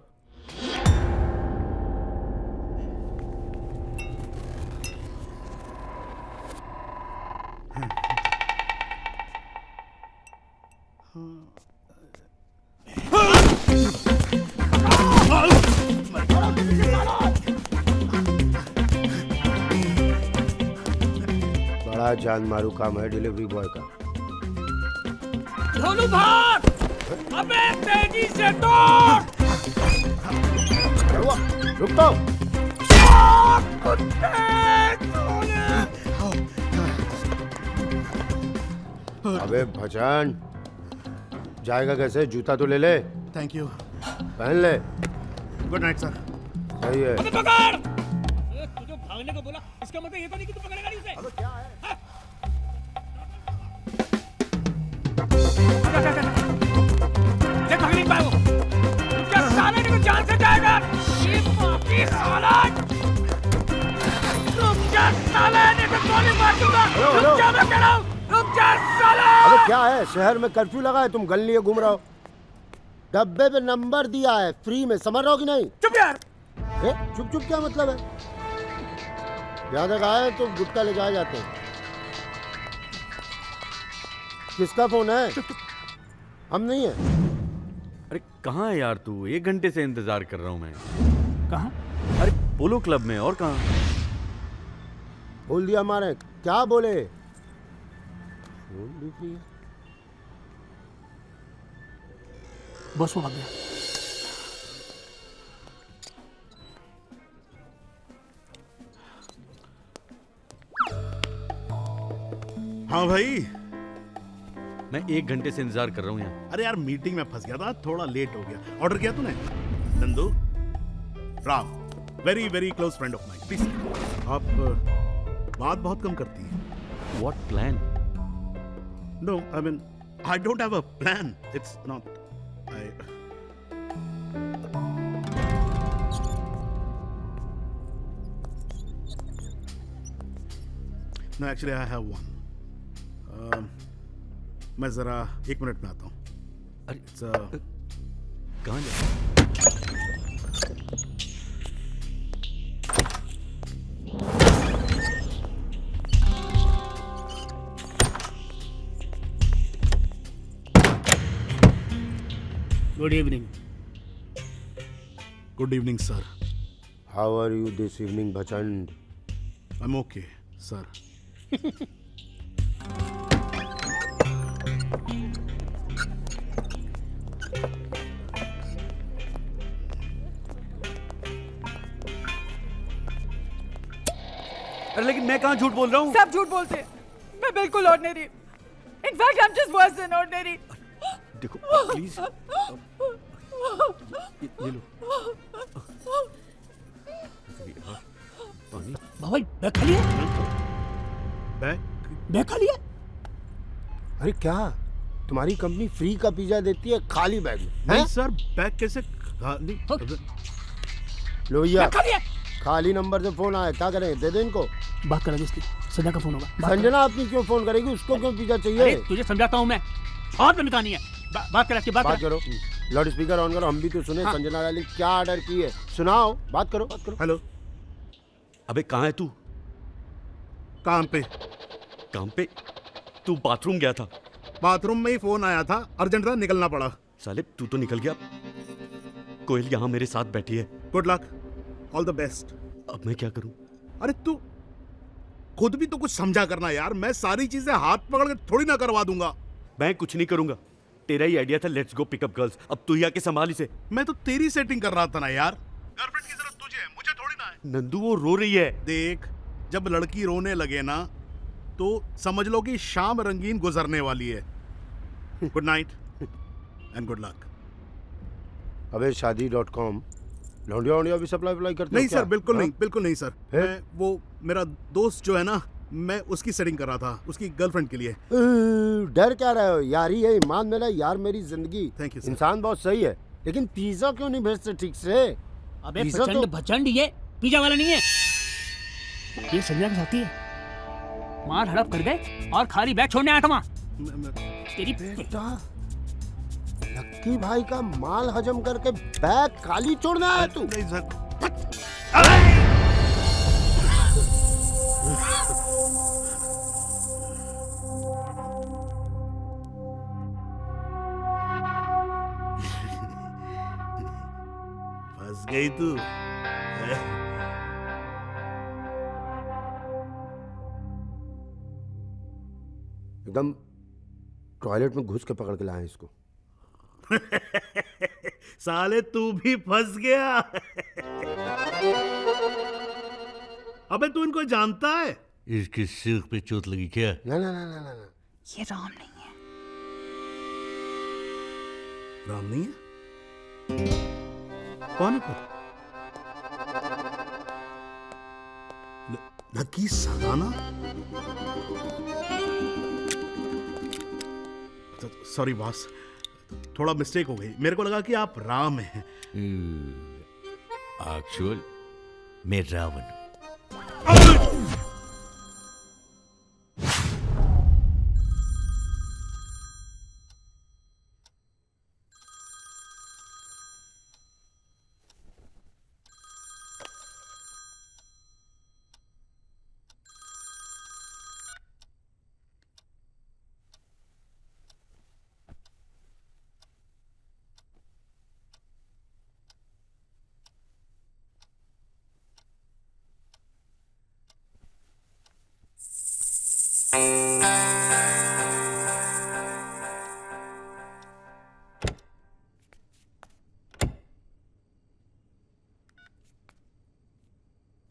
बड़ा जान मारू काम है डिलीवरी बॉय का। ढोलू भाग! अबे तेजी से दौड़! रुक तो। अबे भजन, जाएगा कैसे? जूता तो ले ले। Thank you. पहन ले। Good night sir. सही है। पकड़! तुझे भागने को बोला, इसका मतलब ये तो नहीं कि तू पकड़ेगा नहीं उसे। अबे क्या है? ये भाग नहीं पाए वो। क्या साले ने जान से जाएगा? ये बाकी साला! रुक जा साले, नहीं तो गोली मार दूंगा। रुक जा मैं कह रहा हूँ। रुक जा साला! अबे क्या है? शहर में कर्फ्यू लगा है, तुम गन लिए घूम रहे हो। डब्बे पे नंबर दिया है, फ्री में, समझ रहे हो कि नहीं? चुप यार! चुप क्या मतलब है? ज्यादा आए तो गुटका ले जाए जाते हैं। किसका फोन है? हम नहीं है। अरे कहाँ है यार तू? 1 घंटे से इंतजार कर रहा हूँ मैं। कहाँ? अरे पोलो क्लब में। और कहाँ? बोल दिया हमारे। क्या बोले? फोन भी फ्री है। बस वो आ गया। हाँ भाई। मैं 1 घंटे से इंतजार कर रहा हूँ यहाँ। अरे यार मीटिंग में फंस गया था, थोड़ा लेट हो गया। ऑर्डर किया तूने? Nandu Ram, very very close friend of mine, please. आप बात बहुत कम करती हैं। What plan? No, I mean I don't have a plan. It's not I. No actually I have one. मैं जरा 1 मिनट में आता हूँ। अरे कहाँ जा? Good evening. Good evening sir. How are you this evening भचंड? I am okay sir. अरे लेकिन मैं कहाँ झूठ बोल रहा हूँ? सब झूठ बोलते हैं। मैं बिल्कुल ordinary. In fact I am just worse than ordinary. देखो प्लीज, ये लो पानी। बाबा बैग खाली है? बैग खाली है? अरे क्या तुम्हारी कंपनी फ्री का पिज्जा देती है खाली बैग में? नहीं सर, बैग कैसे खाली? लो भैया, बैग खाली है? खाली नंबर से फोन आया, क्या करें? दे दे इनको। बात करा जिसकी संजना का फोन होगा। बात संजना अपनी क्यों फोन करेगी? उसको क्यों पिज्जा अरे चाहिए? तुझे समझाता हूँ मैं, हाथ में निकालनी है। बात कर इसकी, बात बात कर। करो, लाउड स्पीकर ऑन करो, हम भी तो सुने। हाँ। संजना वाली क्या ऑर्डर की है, सुनाओ, बात करो, बात करो। हेलो, अबे कहाँ है तू? काम पे। काम पे? तू बाथरूम गया था? बाथरूम में ही फोन आया था, अर्जेंट था, निकलना पड़ा। साले तू तो निकल गया, कोयल यहाँ मेरे साथ बैठी है। Good luck, all the best. अब मैं क्या करूं? अरे तू खुद भी तो कुछ समझा करना यार। मैं सारी चीजें हाथ पकड़ के थोड़ी ना करवा दूंगा। मैं कुछ नहीं करूंगा, तेरा ही आइडिया था लेट्स गो पिकअप गर्ल्स। अब तू ही आके संभाल इसे। मैं तो तेरी सेटिंग कर रहा था ना यार। गर्लफ्रेंड की जरूरत तुझे है, मुझे थोड़ी ना है। नंदू वो रो रही है। देख, जब लड़की रोने लगे ना तो समझ लो कि शाम रंगीन गुजरने वाली है। Good night and good luck. अबे शादी.com लौंडिया वोंडिया भी सप्लाई करते हो नहीं क्या? सर, बिल्कुल हाँ? नहीं, बिल्कुल नहीं सर। फिर? मैं वो मेरा दोस्त जो है ना, मैं उसकी सेटिंग कर रहा था, उसकी गर्लफ्रेंड के लिए। डर क्या रहे हो? यारी है, ईमान मेरा यार, मेरी जिंदगी। Thank you sir. इंसान बहुत सही है, लेकिन पिज्जा क्यों नहीं भेजते ठीक से? अबे पिज्जा प्रचंड तो- भचंड, ये पिज्जा वाला नहीं है, ये संजना के साथी है। मार हड़प कर गए और खाली बैग छोड़ने आया था वहाँ। तेरी लक्की भाई का माल हजम करके बैग खाली छोड़ना है तू? नहीं सर। फंस गई तू। एकदम टॉयलेट में घुस के पकड़ के लाए इसको। साले तू भी फंस गया। अबे तू इनको जानता है? इसकी सिर पे चोट लगी क्या? ना ना ना ना ना ना। ये राम नहीं है। राम नहीं है? कौन है फिर? लकी सगाना? सॉरी बॉस, थोड़ा मिस्टेक हो गई। मेरे को लगा कि आप राम हैं। एक्चुअल मैं रावण हूं।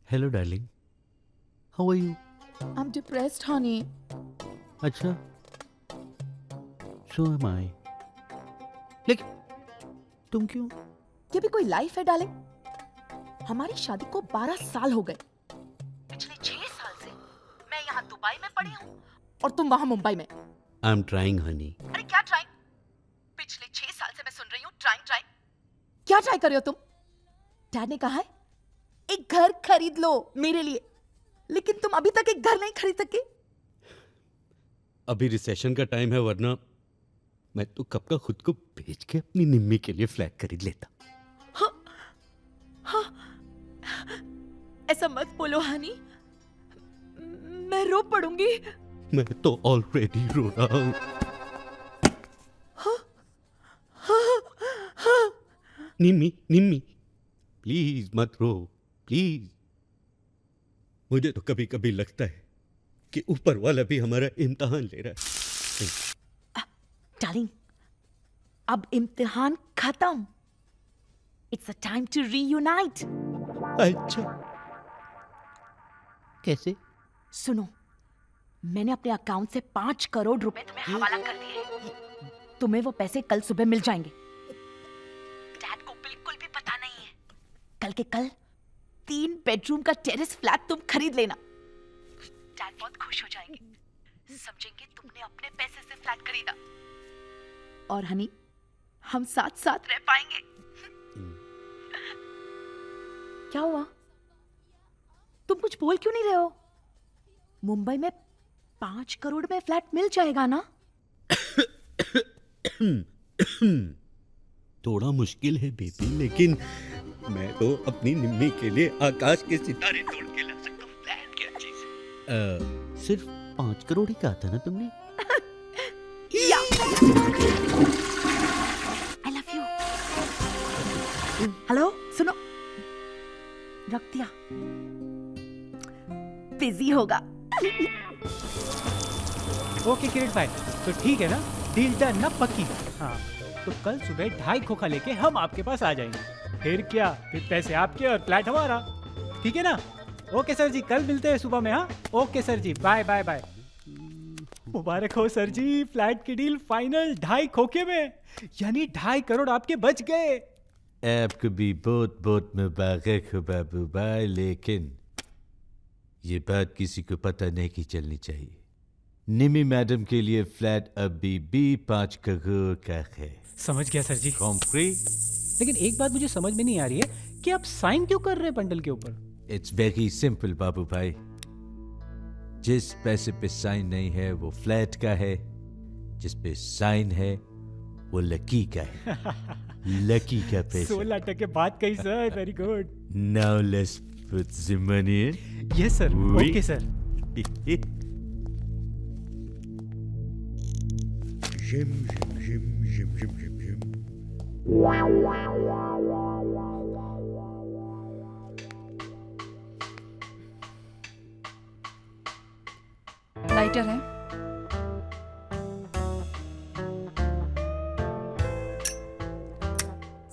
Hello darling, how are you? I'm depressed, honey. अच्छा, सो एम आई। लेकिन तुम क्यों? ये भी कोई लाइफ है डार्लिंग? हमारी शादी को 12 साल हो गए। पिछले 6 साल से मैं यहाँ दुबई में पड़ी हूँ और तुम वहाँ मुंबई में। I am trying Honey. अरे क्या ट्राइंग? पिछले 6 साल से मैं सुन रही हूँ ट्राइंग। क्या ट्राई कर रहे हो तुम? डैड ने कहा है एक घर खरीद लो मेरे लिए, लेकिन तुम अभी तक एक घर नहीं खरीद सके। अभी रिसेशन का टाइम है, वरना मैं तो कब का खुद को बेच के अपनी निम्मी के लिए फ्लैट खरीद लेता। हाँ, ऐसा मत बोलो हनी, मैं रो पड़ूंगी। मैं तो ऑलरेडी रो रहा हूं। निम्मी निम्मी प्लीज मत रो प्लीज। मुझे तो कभी कभी लगता है कि ऊपर वाला भी हमारा इम्तिहान ले रहा है। डार्लिंग, अब इम्तिहान खत्म। It's a time to reunite. अच्छा, कैसे? सुनो, मैंने अपने अकाउंट से 5 करोड़ रुपए तुम्हें हवाला कर दिए। तुम्हें वो पैसे कल सुबह मिल जाएंगे। डैड को बिल्कुल भी पता नहीं है। कल के कल 3 बेडरूम का टेरेस फ्लैट तुम खरीद लेना। डैड बहुत खुश हो जाएंगे, समझेंगे तुमने अपने पैसे से फ्लैट खरीदा। और हनी, हम साथ साथ रह पाएंगे। क्या हुआ? तुम कुछ बोल क्यों नहीं रहे हो? मुंबई में 5 करोड़ में फ्लैट मिल जाएगा ना? थोड़ा मुश्किल है बेबी, लेकिन मैं तो अपनी निम्मी के लिए आकाश के सितारे तोड़ के ला सकता हूँ। फ्लैट क्या चीज है? सिर्फ 5 करोड़ ही कहा था ना तुमने? आई लव यू। हेलो, सुनो, रख दिया। बिजी होगा। ओके किरण भाई, तो ठीक है ना, डील डन ना, पक्की। हाँ, तो कल सुबह 2.5 खोखा लेके हम आपके पास आ जाएंगे। फिर क्या, फिर पैसे आपके और फ्लैट हमारा, ठीक है ना? ओके सर जी, कल मिलते हैं सुबह में। हाँ, ओके सर जी, बाय बाय बाय। मुबारक हो सर जी, फ्लैट की डील फाइनल 2.5 खोखे में, यानी 2.5 करोड़ आपके बच गए। आपको भी बहुत बहुत मुबारक हो बाबू भाई, लेकिन ये बात किसी को पता नहीं चलनी चाहिए। निमी मैडम के लिए फ्लैट अभी भी 5 करोड़ का है। समझ गया सर जी। कॉम्प्री? लेकिन एक बात मुझे समझ में नहीं आ रही है कि आप साइन क्यों कर रहे हैं बंडल के ऊपर? इट्स वेरी सिंपल बाबू भाई, जिस पैसे पे साइन नहीं है वो फ्लैट का है, जिस पे साइन है वो लकी का है। लकी का पैसा। 16 टके बात कही sir, very good. Now let's put the money in. Yes sir, Oui. Okay sir. Jim, Jim, Jim, Jim, Jim, Jim, Jim. Lighter है?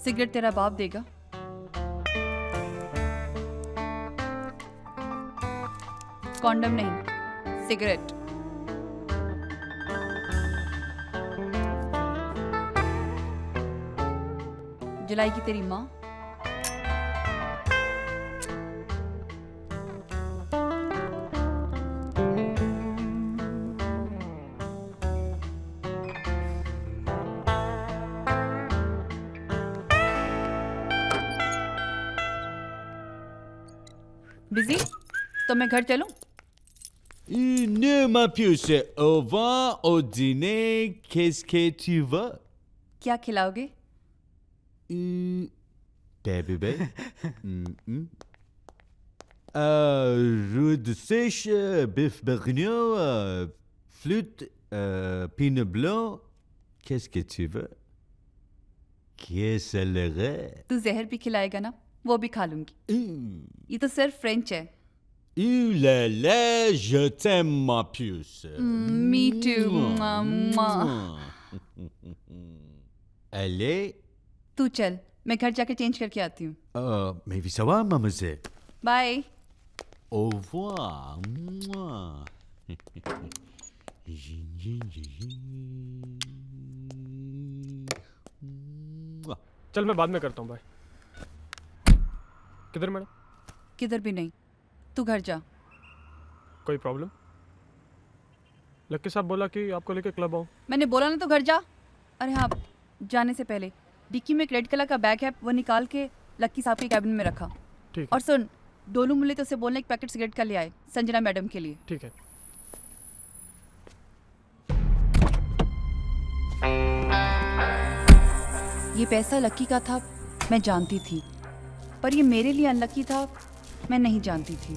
सिगरेट तेरा बाप देगा? कॉन्डम नहीं, सिगरेट। जलाएगी तेरी माँ? बिजी? तो मैं घर चलूं? Ne ma puce, au revoir, au dîner, qu'est-ce que tu veux? क्या खिलाओगे? Baby baby. Rude sèche, bœuf bourguignon, flûte, pinot blanc. Qu'est-ce que tu veux? Qu'est-ce le reste? तू जहर भी खिलाएगा ना, वो भी खा लूंगी। ये तो सिर्फ फ्रेंच है। La la, je t'aime ma puce. Me too. Mwah. Allez. तू चल, मैं घर जाके चेंज करके आती हूँ। Mais ça va, mademoiselle? Bye. Au revoir. चल मैं बाद में करता हूँ, बाय। किधर मैडम? किधर भी नहीं, तू घर जा। कोई प्रॉब्लम? लक्की साहब बोला कि आपको लेके क्लब आओ। मैंने बोला ना, तो घर जा। अरे हाँ, जाने से पहले डिक्की में एक रेड कलर का बैग है, वो निकाल के लक्की साहब के कैबिन में रखा। ठीक। और सुन, डोलू मुल्ले तो उसे बोलने एक पैकेट सिगरेट का ले आए, संजना मैडम के लिए। ठीक है। ये पैसा लक्की का था, मैं जानती थी, पर ये मेरे लिए अनलक्की था, मैं नहीं जानती थी।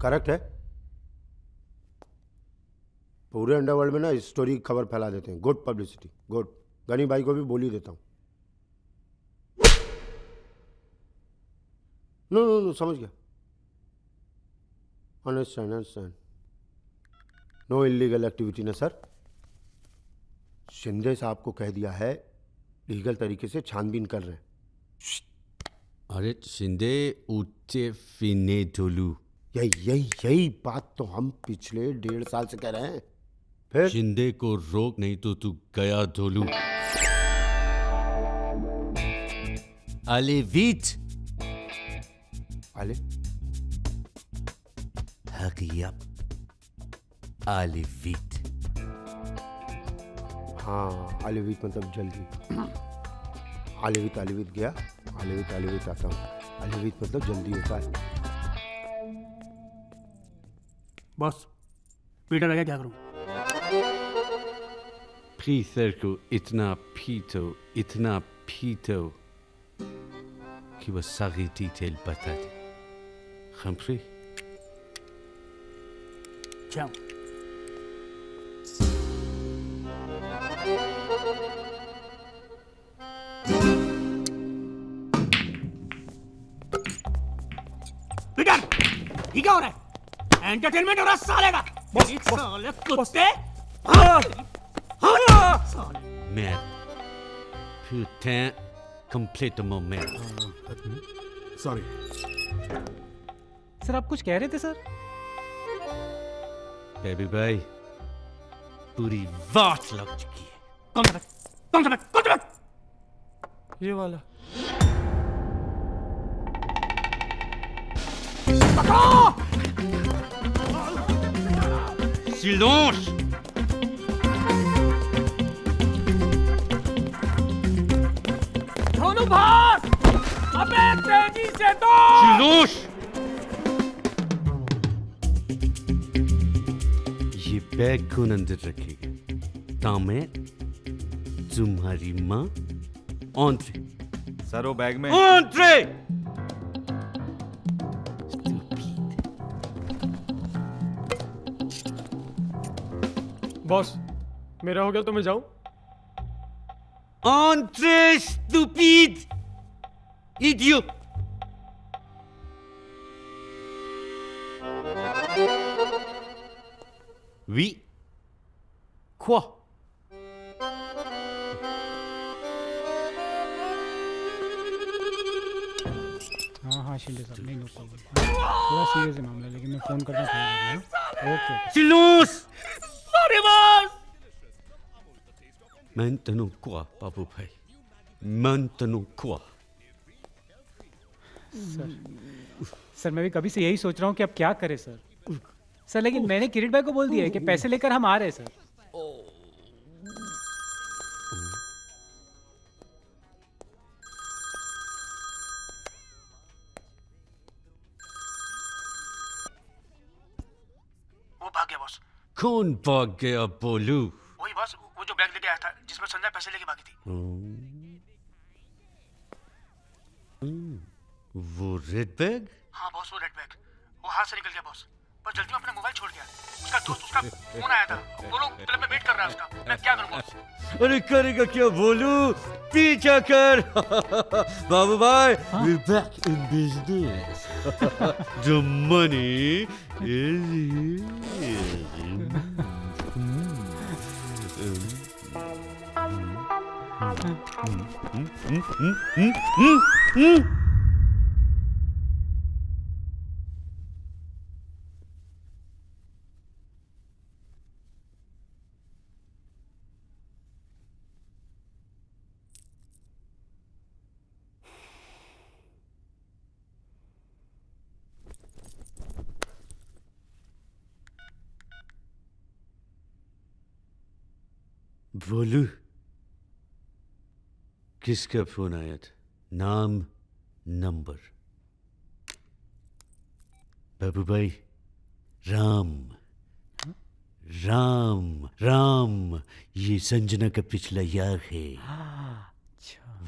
करेक्ट है। पूरे अंडरवर्ल्ड में ना इस स्टोरी की खबर फैला देते हैं। Good publicity, good. गनी भाई को भी बोल ही देता हूँ। नो नो नो, समझ गया। Understand understand. No illegal activity ना सर। शिंदे साहब को कह दिया है लीगल तरीके से छानबीन कर रहे हैं। अरे शिंदे ऊंचे फिने ढोलू। यही बात तो हम पिछले 1.5 साल से कह रहे हैं। फिर शिंदे को रोक, नहीं तो तू गया ढोलू। Allez आले hurry up. Allez vite. हाँ, आलेवित मतलब जल्दी। आलेवित गया, आलेवित आता हूँ। आलेवित मतलब जल्दी होता है। बॉस पीटर लगा क्या करूं? पीटर को इतना पीटो कि वो सारी डिटेल बता दे। Compris? जाओ। पीटर, ये क्या हो रहा है? एंटरटेनमेंट हो रहा है साले का। साले कुत्ते। Merde. Putain, complètement merde. Sorry. Sir आप कुछ कह रहे थे सर? बेबी भाई, पूरी वाट लग चुकी है। कौन सा बैग? ये वाला। Silence! दोनों भाग! अबे तेजी से दो! Silence! ये बैग कौन अंदर रखेगा? तामे, तुम्हारी माँ, एंट्री। सर वो बैग में एंट्री! बॉस मेरा हो गया तो मैं जाऊं? Entrez, stupide! Idiot! Oui? Quoi? हाँ शिंदे साहब, नहीं नो प्रॉब्लम। थोड़ा सीरियस है मामला, लेकिन मैं फोन करना चाहूँगा। Okay. Silence! Sorry boss. Maintenant quoi, Babu Bhai? Maintenant quoi? Sir मैं भी कभी से यही सोच रहा हूँ कि अब क्या करें सर। सर लेकिन मैंने किरीट भाई को बोल दिया है कि पैसे लेकर हम आ रहे हैं सर। वो भाग गया बॉस। कौन भाग गया बोलू? वही बॉस, वो जो बैग लेके आया था जिसमें संजय पैसे लेके भागी थी। वो रेड बैग? हाँ बॉस, वो रेड बैग वो हाथ से निकल गया बॉस, पर जल्दी में अपना मोबाइल छोड़ गया। उसका दोस्त, उसका फोन आया था, वो लोग क्लब में वेट कर रहा है उसका। मैं क्या करूं बॉस? अरे करेगा क्या बोलू? पीछा कर। बाबू भाई, we're back in business. The money is here. बोलू, किसका फोन आया था? नाम, नंबर? बाबू भाई, राम राम राम, ये संजना का पिछला यार है।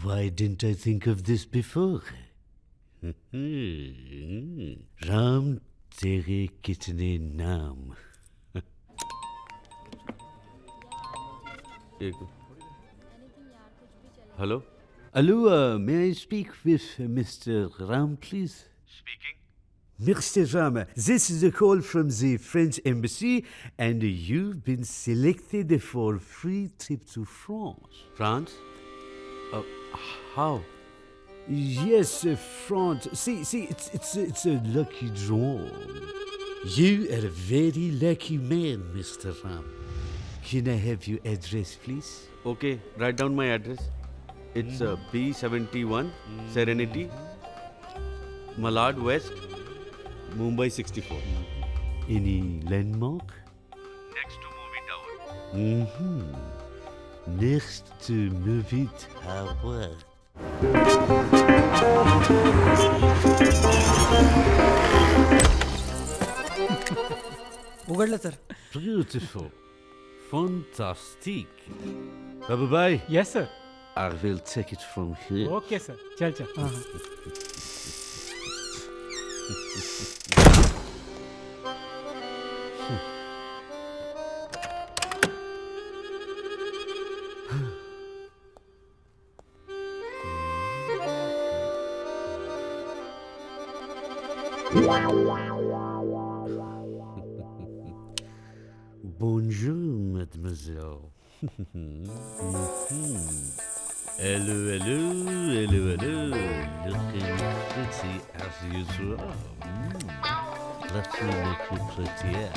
Why didn't I think of this before? Ram तेरे कितने नाम? एक hello Hello, may I speak with Mr. Ram, please? Speaking Mr. Ram, this is a call from the French embassy, and you've been selected for free trip to France. France how Yes, France. See, it's a lucky draw. You are a very lucky man, Mr. Ram. Can I have your address, please? Okay write down my address it's B71 serenity Malad west Mumbai 64 Any landmark? Next to movie tower Next to movie tower. उघडलं sir. Beautiful. Fantastic. Babu bhai, yes sir. I will take it from here. Okay sir. चल चल. हाँ हाँ. Bonjour, mademoiselle. Hello, hello, hello, hello. Looking pretty as usual. Let me make you prettier.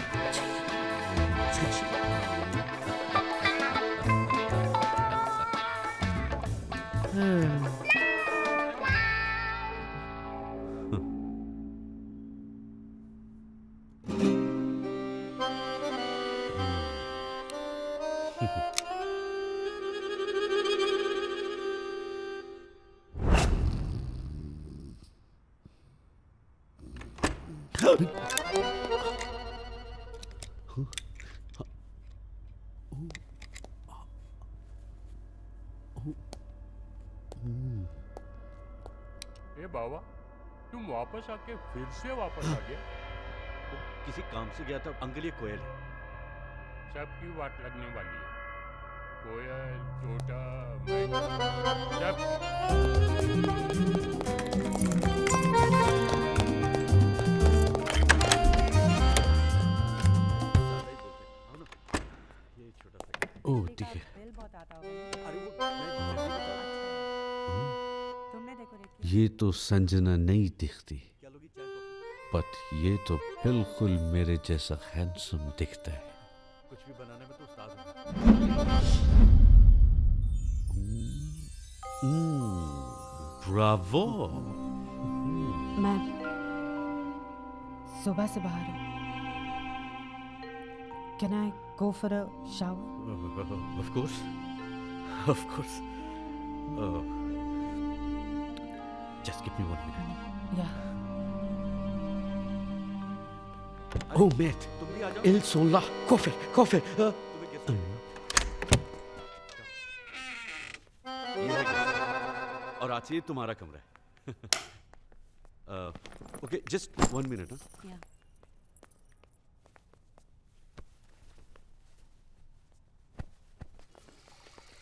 ए बाबा, तुम वापस आके फिर से वापस आ गए. किसी काम से गया था अंकल ये कोयल है सबकी वाट लगने वाली है. कोयल, तोता, मैना, सब. ये छोटा सा Oh dear. ये तो संजना नहीं दिखती, बट ये तो बिल्कुल मेरे जैसा हैंडसम दिखता है. कुछ भी बनाने में तो उस्ताद हूँ ब्रावो. मैं सुबह से बाहर हूँ. Can I go for a shower? Of course. Of course. Just give me 1 minute. या Oh mate, तुम भी आ जाओ. ils sont là. Coffee. तुम्हें guest ये है guest. और आज से ये तुम्हारा कमरा है. Okay just 1 minute. या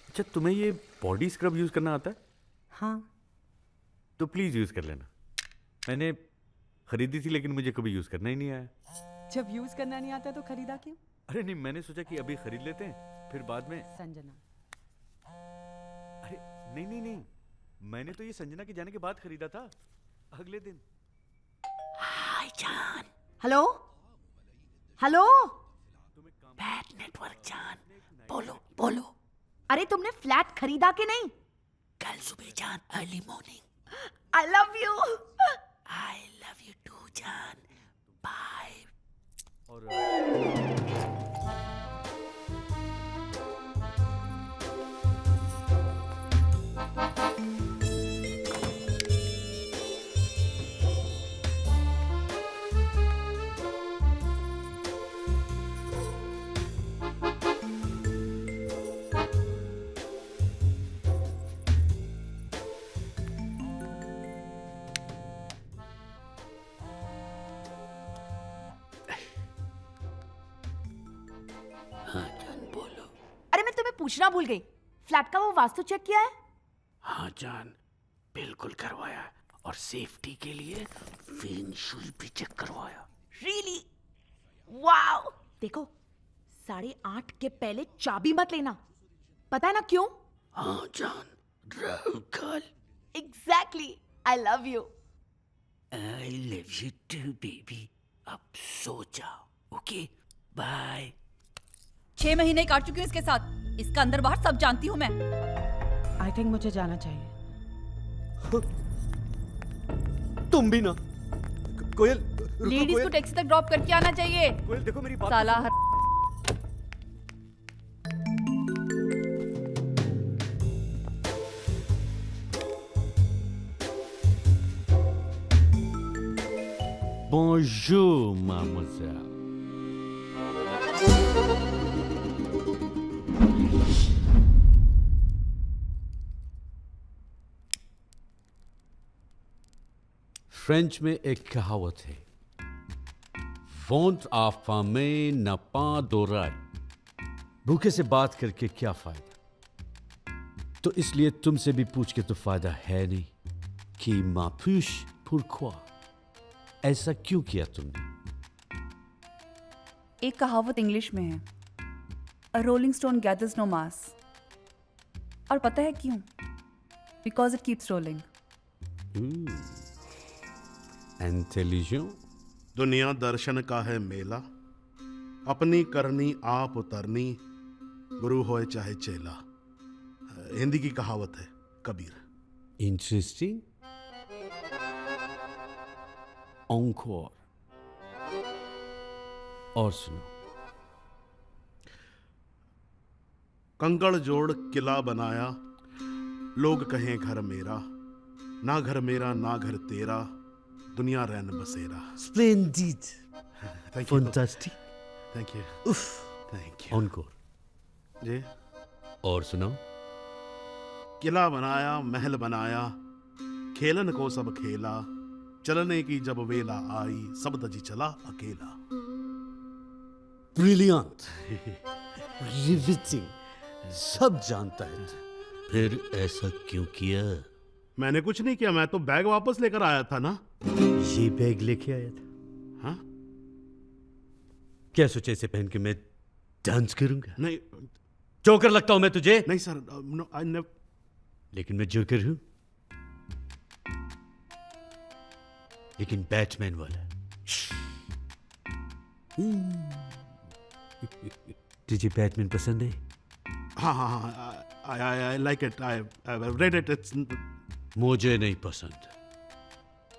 अच्छा तुम्हें ये बॉडी स्क्रब यूज करना आता है? हाँ. तो प्लीज यूज कर लेना. मैंने खरीदी थी लेकिन मुझे कभी यूज करना ही नहीं आया. जब यूज करना नहीं आता तो खरीदा क्यों? अरे नहीं मैंने सोचा कि अभी खरीद लेते हैं फिर बाद में. संजना. अरे नहीं मैंने तो ये संजना के जाने के बाद खरीदा था अगले दिन. हाय जान. Hello hello. बैड नेटवर्क जान. बोलो बोलो. अरे तुमने फ्लैट खरीदा कि नहीं? कल सुबह जान. Early morning. I love you. I love you too जान. बाय. और पूछना भूल गई, फ्लैट का वो वास्तु चेक किया है? हाँ जान, बिल्कुल करवाया, और सेफ्टी के लिए फेंग शुई भी चेक करवाया। रियली? वाओ! देखो, 8:30 के पहले चाबी मत लेना, पता है ना क्यों? हाँ जान, Rahu Kaal. Exactly, I love you. I love you too baby. अब सो जाओ, ओके, बाय। 6 महीने काट चुकी हूँ इसके साथ, इसका अंदर बाहर सब जानती हूँ मैं। आई थिंक मुझे जाना चाहिए। तुम भी ना। कोयल, लेडीज को टैक्सी तक ड्रॉप करके आना चाहिए। कोयल देखो मेरी बात। साला Bonjour, mademoiselle. फ्रेंच में एक कहावत है, वोंट आफामे न पा दोराय, भूखे से बात करके क्या फायदा। तो इसलिए तुमसे भी पूछ के तो फायदा है नहीं कि मापुश pourquoi, ऐसा क्यों किया तुमने? एक कहावत इंग्लिश में है, अ रोलिंग स्टोन गैदर्स नो मास। और पता है क्यों? Because it keeps rolling. Intelligent. दुनिया दर्शन का है मेला, अपनी करनी आप उतरनी, गुरु होए चाहे चेला। हिंदी की कहावत है, कबीर। इंटरेस्टिंग। encore। और सुनो। कंकड़ जोड़ किला बनाया, लोग कहें घर मेरा, ना घर मेरा ना घर तेरा, दुनिया रैन बसेरा। Splendid। Thank you, Fantastic। Thank you, उफ। Thank you encore। जी। और सुनो। किला बनाया, महल बनाया, खेलन को सब खेला, चलने की जब वेला आई, सब दजी चला अकेला। ब्रिलियंट। रिविटिंग। सब जानता है, फिर ऐसा क्यों किया? मैंने कुछ नहीं किया, मैं तो बैग वापस लेकर आया था ना। ये बैग लेके आया था? हाँ? क्या सोचा इसे पहन के मैं डांस करूंगा? नहीं, जोकर लगता हूं मैं तुझे? नहीं सर, नो, आई नेवर। लेकिन मैं जोकर हूं, लेकिन बैटमैन वाला। तुझे बैटमैन पसंद है? हाँ हाँ हाँ, I like it, I read it, it's. मुझे नहीं पसंद।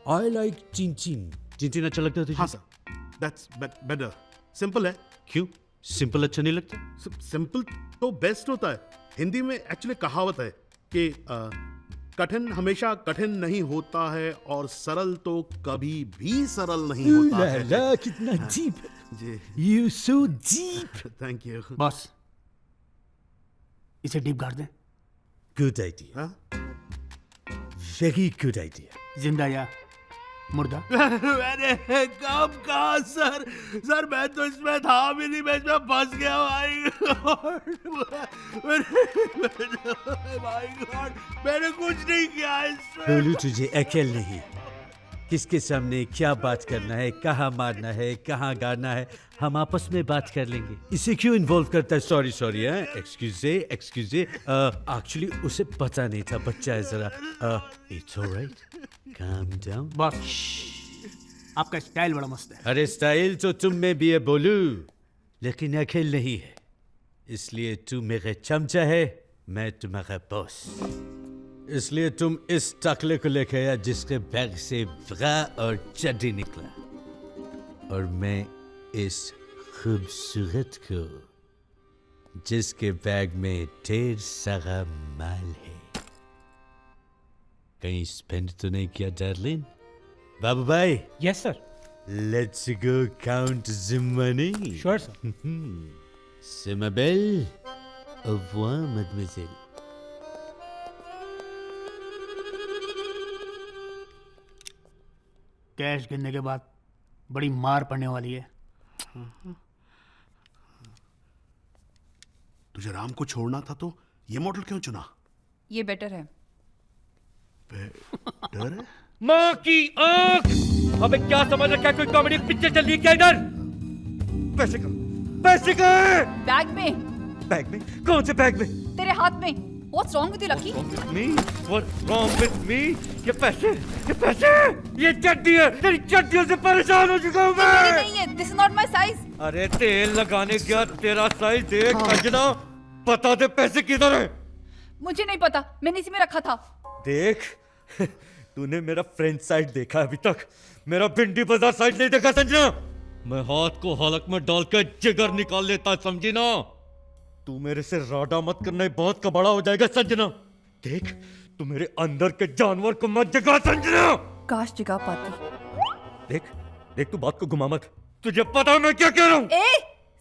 आई लाइक चिन चिन अच्छा लगता है तुझे? हाँ सर, दैट्स बेटर। सिंपल है। क्यों सिंपल अच्छा नहीं लगता? सिंपल तो बेस्ट होता है। हिंदी में एक्चुअली कहावत है कि कठिन हमेशा कठिन नहीं होता है, और सरल तो कभी भी सरल नहीं होता है। ला, कितना डीप। जी, you so deep. Thank you boss, इसे डीप गाड़ दें। Good idea, very good idea. जिंदा या मुर्दा? मैंने कब कहा सर, सर मैं तो इसमें था भी नहीं, मैं इसमें फंस गया भाई। भाई गॉड, मैंने कुछ नहीं किया इसमें। बोलू तुझे अकल नहीं, किसके सामने क्या बात करना है, कहाँ मारना है, कहाँ गाना है, हम आपस में बात कर लेंगे। इसे क्यों इन्वॉल्व करता है? सॉरी सॉरी, एक्सक्यूजे एक्सक्यूजे, एक्चुअली उसे पता नहीं था, बच्चा है जरा। It's alright, calm down. Boss, आपका स्टाइल बड़ा मस्त है। अरे स्टाइल तो तुम में भी है बोलू, लेकिन अकेल नहीं है, इसलिए तू मेरे चमचा है, मैं तुम्हारा बॉस। इसलिए तुम इस टकले को लेके आया जिसके बैग से ब्रा और चड्डी निकला, और मैं इस खूबसूरत को जिसके बैग में ढेर सारा माल है। कहीं स्पेंड तो नहीं किया डार्लिंग? बाबू भाई। Yes sir. Let's go count the money. Sure sir. C'est ma belle. Au revoir, mademoiselle. Cash गिनने के बाद बड़ी मार पड़ने वाली है। तुझे राम को छोड़ना था तो ये मॉडल क्यों चुना? ये बेटर है। डर है? माँ की आंख! अबे क्या समझ रखा है, कोई कॉमेडी पिक्चर चल रही है क्या इधर? पैसे कहाँ? पैसे कहाँ हैं? बैग में। बैग में? कौन से बैग में? तेरे हाथ में। What's wrong with you, Lucky? What's wrong with me? ये पैसे, ये चड्डी है, तेरी चड्डियों से परेशान हो चुका हूँ मैं। मेरी नहीं है, this is not my size. अरे तेल लगाने गया, तेरा साइज देख अंजना, बता दे पैसे किधर है? मुझे नहीं पता, मैंने इसी में रखा था। देख, तूने मेरा फ्रेंच साइड देखा अभी तक, मेरा भिंडी बाजार साइड नहीं देखा संजना। मैं हाथ को हलक में डालकर जिगर निकाल लेता, समझी ना? तू मेरे से राडा मत करना, बहुत कबाड़ा हो जाएगा संजना। देख, तू मेरे अंदर के जानवर को मत जगा संजना। काश जगा पाती। देख तू बात को घुमा मत, तुझे पता है मैं क्या कह रहा हूँ?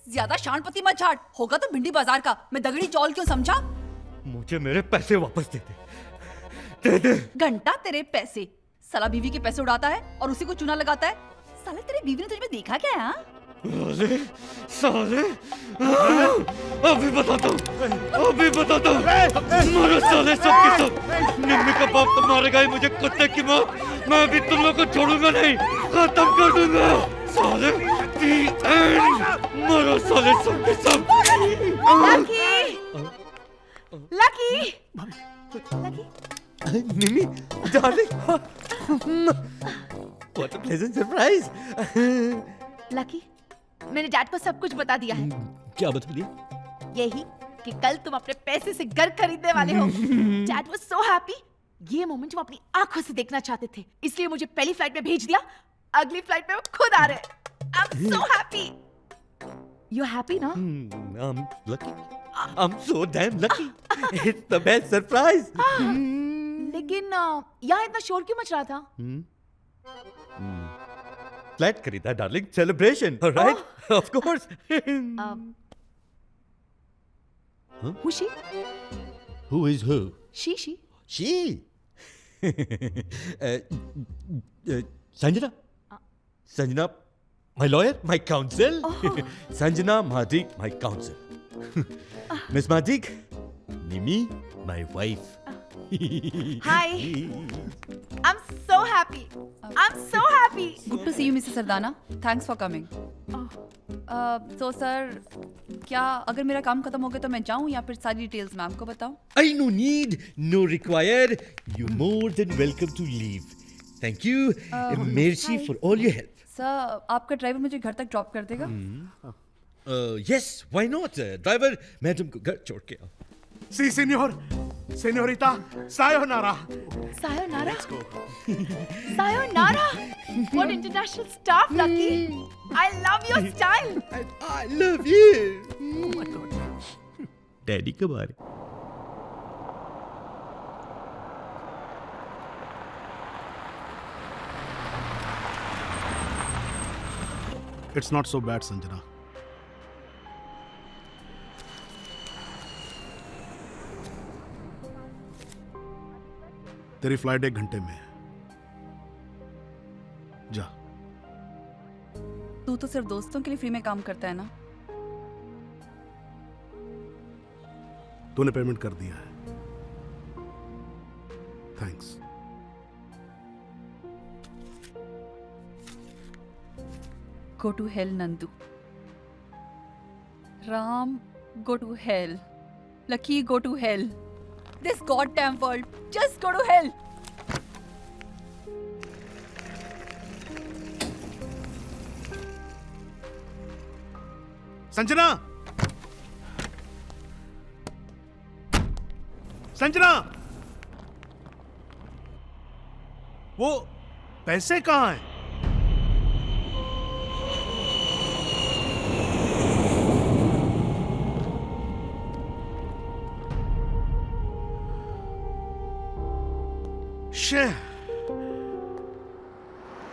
ज्यादा शानपति मत झाड़, होगा तो भिंडी बाजार का, मैं दगड़ी चौल क्यों समझा? मुझे मेरे पैसे वापस दे दे। घंटा तेरे पैसे, साला बीवी के पैसे उड़ाता है और उसी को चूना लगाता है। साले तेरी बीवी ने तुझे में देखा क्या है? साले अभी बताता हूँ मारो साले सब के सब। निम्मी का बाप तो मारेगा ही मुझे, कुत्ते की मौत। मैं अभी तुम लोग को छोड़ूंगा नहीं, खत्म कर दूंगा साले। मारो साले सब के सब। Lucky Nimmi darling, what a pleasant surprise. Lucky, मैंने डैड को सब कुछ बता दिया है। क्या बता दिया? यही कि कल तुम अपने पैसे से घर खरीदने वाले हो। Dad was so happy. ये मोमेंट वो अपनी आंखों से देखना चाहते थे, इसलिए मुझे पहली फ्लाइट में भेज दिया। अगली फ्लाइट में वो खुद आ रहे हैं। I am so happy. You happy ना? I'm lucky. I'm so damn lucky. It's the best surprise. लेकिन यहाँ इतना शोर क्यों मच रहा था? फ्लैट खरीदा darling, celebration, right? Of course. Who's she? Who is who? She. She. Sanjana. Sanjana, my lawyer, my counsel. Sanjana Madik, my counsel. Miss Madik, Nimi, my wife. Hi. I'm so happy. Good to see you, Mr. Sardana. Thanks for coming. So sir, क्या अगर मेरा काम खत्म हो गया तो मैं जाऊं या फिर सारी डिटेल्स मैम को बताऊं? I no need, no required. You're more than welcome to leave. Thank you. Merci for all your help. Sir, आपका ड्राइवर मुझे घर तक ड्रॉप कर देगा? Yes, why not? Driver madam को घर छोड़ के आओ। सी सीनियोर, सीनियोरिता, sayonara. Sayonara. Sayonara. What international stuff, Lucky. I love your style. I love you. Oh my God. Daddy कब आ रहे? It's not so bad, Sanjana. तेरी फ्लाइट 1 घंटे में है। जा। तू तो सिर्फ दोस्तों के लिए फ्री में काम करता है ना? तूने पेमेंट कर दिया है। Thanks. Go to hell, Nandu. Ram, go to hell. Lucky, go to hell. This goddamn world, just go to hell. Sanjana, Sanjana, वो पैसे कहाँ हैं?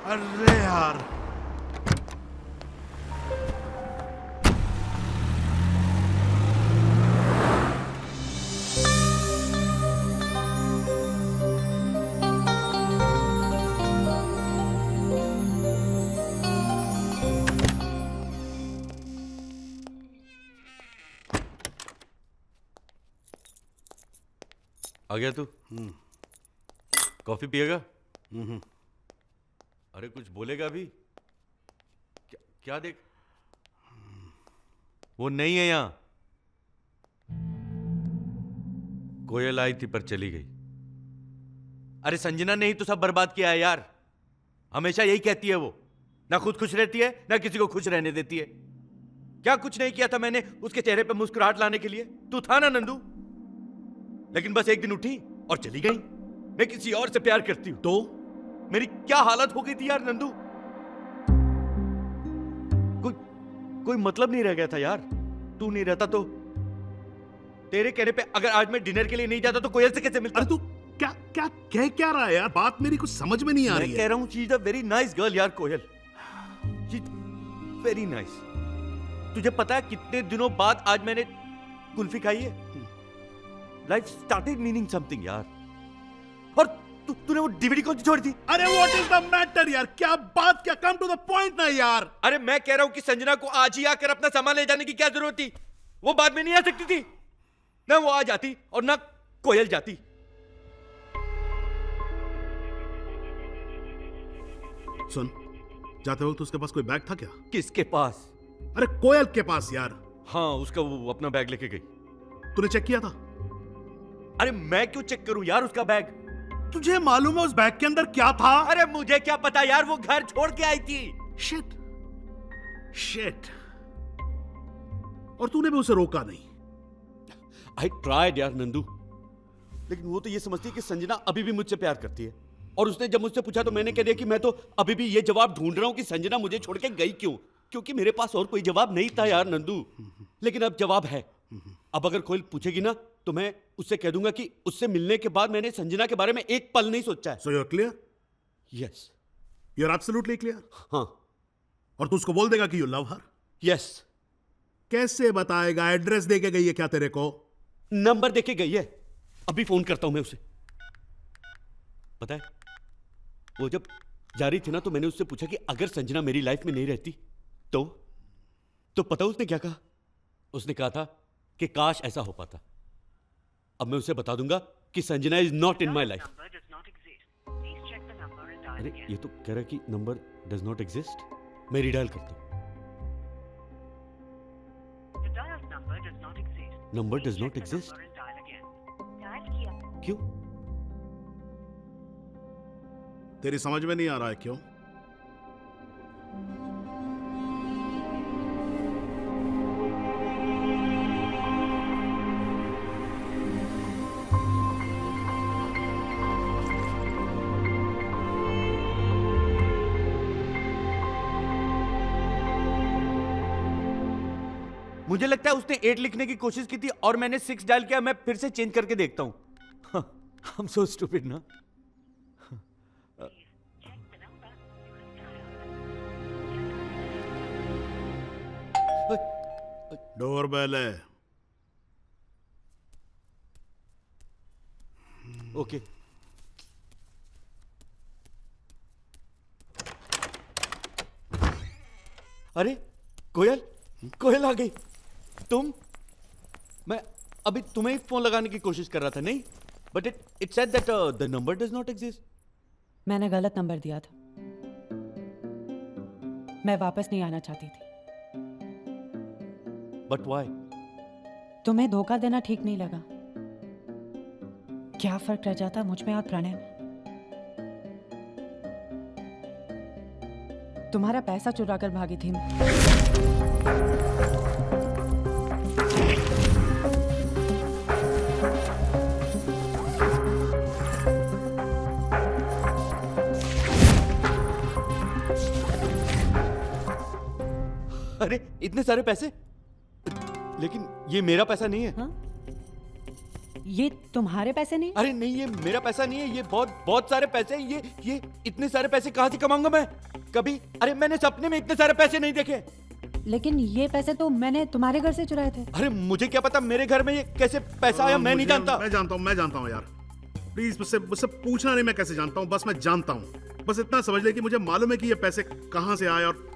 अरे यार, आ गया तू? कॉफी पिएगा? अरे कुछ बोलेगा भी? क्या देख? वो नहीं है यहां। कोयल आई थी पर चली गई। अरे संजना ने ही तो सब बर्बाद किया है यार। हमेशा यही कहती है वो, ना खुद खुश रहती है ना किसी को खुश रहने देती है। क्या कुछ नहीं किया था मैंने उसके चेहरे पे मुस्कुराहट लाने के लिए? तू था ना नंदू? लेकिन बस एक दिन उठी और चली गई। मैं किसी और से प्यार करती हूं तो मेरी क्या हालत हो गई थी यार नंदू। कोई मतलब नहीं रह गया था यार। तू नहीं रहता तो तेरे कहने पे अगर आज मैं डिनर के लिए नहीं जाता तो कोयल से कैसे मिलता? अरे तू क्या क्या कह क्या रहा है यार? बात मेरी कुछ समझ में नहीं आ रही मैं कह रहा हूं she is a very nice girl यार Koyal. She is very nice. तुझे पता है कितने दिनों बाद आज मैंने कुल्फी खाई है? लाइफ स्टार्टेड मीनिंग समथिंग यार। और तूने वो डीवीडी कौन सी छोड़ी थी? अरे व्हाट इज द मैटर यार? क्या बात, क्या कम टू द पॉइंट ना यार। अरे मैं कह रहा हूं कि संजना को आज ही आकर अपना सामान ले जाने की क्या जरूरत थी? वो बाद में नहीं आ सकती थी? ना वो आ जाती और ना कोयल जाती। सुन, जाते वक्त उसके पास कोई बैग था क्या? किसके पास? अरे कोयल के पास यार। हाँ, उसका वो अपना बैग लेके गई। तूने चेक किया था? अरे मैं क्यों चेक करूं यार उसका बैग? तुझे मालूम है उस बैग के अंदर क्या था? अरे मुझे क्या पता यार, वो घर छोड़ के आई थी। Shit shit. और तूने भी उसे रोका नहीं? आई ट्राइड यार नंदू, लेकिन वो तो ये समझती है कि संजना अभी भी मुझसे प्यार करती है। और उसने जब मुझसे पूछा तो मैंने कह दिया कि मैं तो अभी भी ये जवाब ढूंढ रहा हूं कि संजना मुझे छोड़ के गई क्यों, क्योंकि मेरे पास और कोई जवाब नहीं था यार नंदू। लेकिन अब जवाब है। अब अगर कोई पूछेगी ना तो मैं उससे कह दूंगा कि उससे मिलने के बाद मैंने संजना के बारे में एक पल नहीं सोचा है। So you are clear? Yes. You are absolutely clear? हाँ। और तू उसको बोल देगा कि यू लव हर? यस। कैसे बताएगा? एड्रेस दे के गई है क्या तेरे को? नंबर देके गई है। अभी फोन करता हूं मैं उसे। पता है वो जब जा रही थी ना तो मैंने उससे पूछा कि अगर संजना मेरी लाइफ में नहीं रहती तो पता उसने क्या कहा? उसने कहा था कि काश ऐसा हो पाता। अब मैं उसे बता दूंगा कि Sanjana is not in my life. अरे ये तो कह रहा है कि नंबर डज नॉट एग्जिस्ट। मैं रीडायल करता हूं। Number does not exist? क्यों? तेरी समझ में नहीं आ रहा है क्यों? मुझे लगता है उसने 8 लिखने की कोशिश की थी और मैंने 6 डायल किया। मैं फिर से चेंज करके देखता हूं। I'm so stupid ना। डोरबेल है। ओके। अरे कोयल, कोयल आ गई। तुम? मैं अभी तुम्हें ही फोन लगाने की कोशिश कर रहा था। नहीं, but it said that the number does not exist. मैंने गलत नंबर दिया था। मैं वापस नहीं आना चाहती थी। But why? तुम्हें धोखा देना ठीक नहीं लगा। क्या फर्क रह जाता मुझ में और प्रणय में? तुम्हारा पैसा चुरा कर भागी थी मैं। अरे इतने सारे पैसे? लेकिन ये मेरा पैसा नहीं है। हाँ? ये तुम्हारे पैसे नहीं? अरे नहीं, ये मेरा पैसा नहीं है। ये बहुत सारे पैसे हैं। ये इतने सारे पैसे कहां से कमाऊंगा मैं? कभी, अरे मैंने सपने में इतने सारे पैसे नहीं देखे। लेकिन ये पैसे तो मैंने तुम्हारे घर से चुराए थे। अरे मुझे क्या पता मेरे घर में ये कैसे पैसा आया? मैं नहीं जानता। मैं जानता हूँ यार। प्लीज मुझसे पूछना नहीं मैं कैसे जानता हूँ। बस मैं जानता हूँ। बस इतना समझ ले कि मुझे मालूम है कि ये पैसे कहां से आए और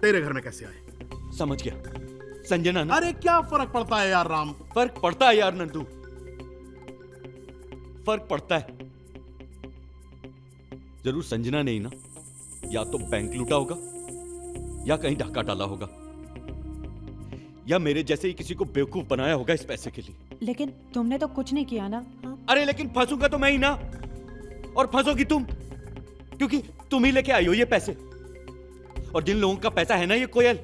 तेरे घर में कैसे आए। समझ गया। संजना ना। अरे क्या फर्क पड़ता है यार राम? फर्क पड़ता है यार नंदू। फर्क पड़ता है? जरूर संजना ने ही ना या तो बैंक लूटा होगा या कहीं डाका डाला होगा या मेरे जैसे ही किसी को बेवकूफ बनाया होगा इस पैसे के लिए। लेकिन तुमने तो कुछ नहीं किया ना। अरे लेकिन फंसूंगा तो मैं ही ना, और फंसोगी तुम, क्योंकि तुम ही लेके आई हो ये पैसे। और जिन लोगों का पैसा है ना ये कोयल,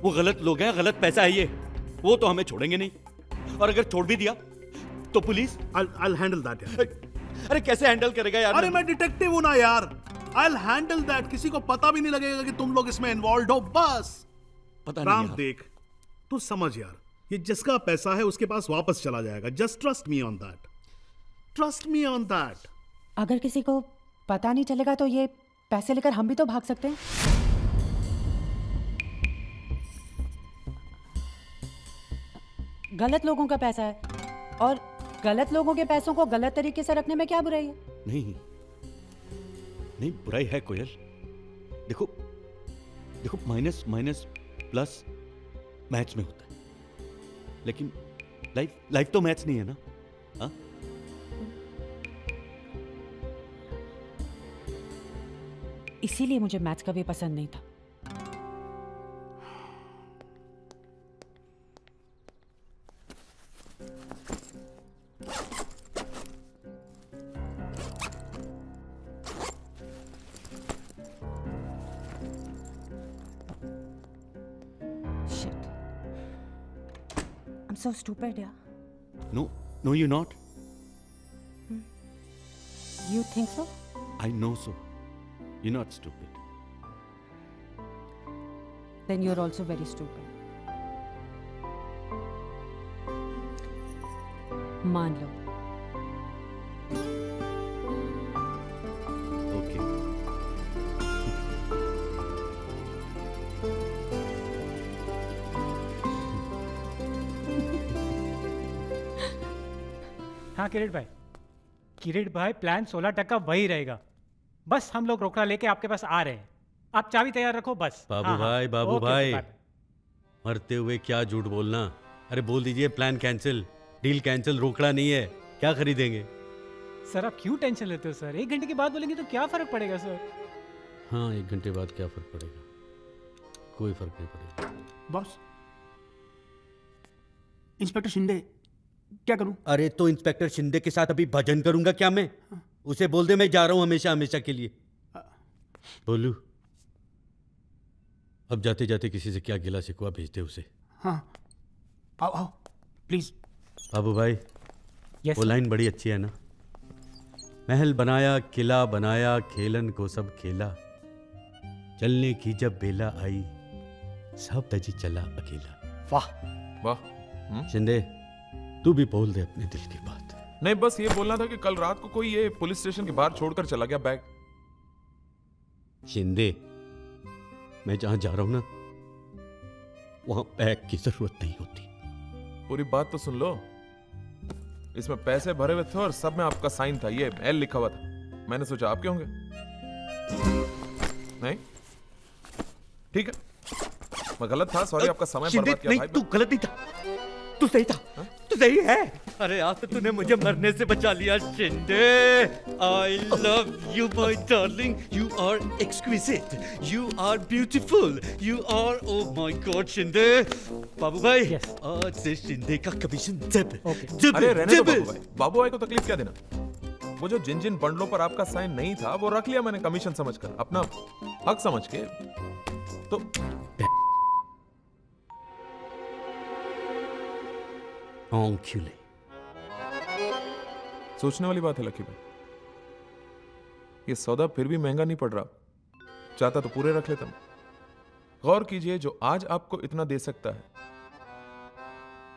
वो गलत लोग हैं, गलत पैसा है ये, वो तो हमें छोड़ेंगे नहीं। और अगर छोड़ भी दिया तो पुलिस I'll handle that यार। अरे कैसे हैंडल करेगा यार? अरे मैं डिटेक्टिव हूं ना यार, I'll handle that। किसी को पता भी नहीं लगेगा कि तुम लोग इसमें इन्वॉल्व हो, बस। पता नहीं राम यार। देख, तू समझ यार, ये जिसका पैसा है उसके पास वापस चला जाएगा। Just trust me on that, trust me on that. अगर किसी को पता नहीं चलेगा तो ये पैसे लेकर हम भी तो भाग सकते हैं। गलत लोगों का पैसा है और गलत लोगों के पैसों को गलत तरीके से रखने में क्या बुराई है? नहीं नहीं, बुराई है कोयल। देखो देखो, माइनस माइनस प्लस मैथ्स में होता है, लेकिन लाइफ तो मैथ्स नहीं है ना। हाँ, इसीलिए मुझे मैथ्स कभी पसंद नहीं था। Shit. I'm so stupid, yeah. no, you're not. You think so? I know so. You're not stupid. Then you're also very stupid. मान लो। Okay. हाँ किरीट भाई प्लान 16% वही रहेगा। बस हम लोग रोकड़ा लेके आपके पास आ रहे हैं, आप चाबी तैयार रखो बस। बाबू हाँ, भाई, हाँ। बाबू ओके, भाई, बाय। मरते हुए क्या झूठ बोलना। अरे बोल दीजिए प्लान कैंसिल, डील कैंसिल, रोकड़ा नहीं है, क्या खरीदेंगे? सर आप क्यों टेंशन लेते हो सर? 1 घंटे के बाद बोलेंगे तो क्या फर्क पड़ेगा सर? हाँ, 1 घंटे बाद क्या फर्क पड़ेगा? कोई फर्क नहीं पड़ेगा। बॉस, इंस्पेक्टर शिंदे, क्या करूं? अरे तो इंस्पेक्टर शिंदे के साथ अभी भजन करूंगा क्या मैं? उसे बोल दे मैं जा रहा हूं हमेशा हमेशा के लिए। बोलू, अब जाते जाते किसी से क्या गिला शिकवा भेज दे उसे। हाँ, आओ प्लीज। बाबू भाई, यस वो लाइन बड़ी अच्छी है ना, महल बनाया किला बनाया खेलन को सब खेला, चलने की जब बेला आई सब तजी चला अकेला। वाह वाह। शिंदे, तू भी बोल दे अपने दिल की बात। नहीं, बस ये बोलना था कि कल रात को कोई ये पुलिस स्टेशन के बाहर छोड़कर चला गया बैग। शिंदे, मैं जहां जा रहा हूं ना वहां बैग की जरूरत नहीं होती। पूरी बात तो सुन लो। इसमें पैसे भरे हुए थे और सब में आपका साइन था, ये एल लिखा हुआ था। मैंने सोचा आपके होंगे। नहीं ठीक है, मैं गलत था, सॉरी, आपका समय शिंदे, बर्बाद किया नहीं, भाई। तू गलत नहीं था, तू सही था, तू सही है। अरे आज तो तूने मुझे मरने से बचा लिया Shinde. I love you my darling, you are exquisite, you are beautiful, you are, oh my God Shinde. बाबू भाई, Yes. आज से शिंदे का कमीशन जब Okay. अरे रहने दो बाबू भाई, बाबू भाई को तकलीफ क्या देना। वो जो जिन जिन बंडलों पर आपका साइन नहीं था वो रख लिया मैंने कमीशन समझकर, अपना हक समझ के। तो औंखिले। सोचने वाली बात है लकी भाई, ये सौदा फिर भी महंगा नहीं पड़ रहा। चाहता तो पूरे रख लेता मैं। गौर कीजिए, जो आज आपको इतना दे सकता है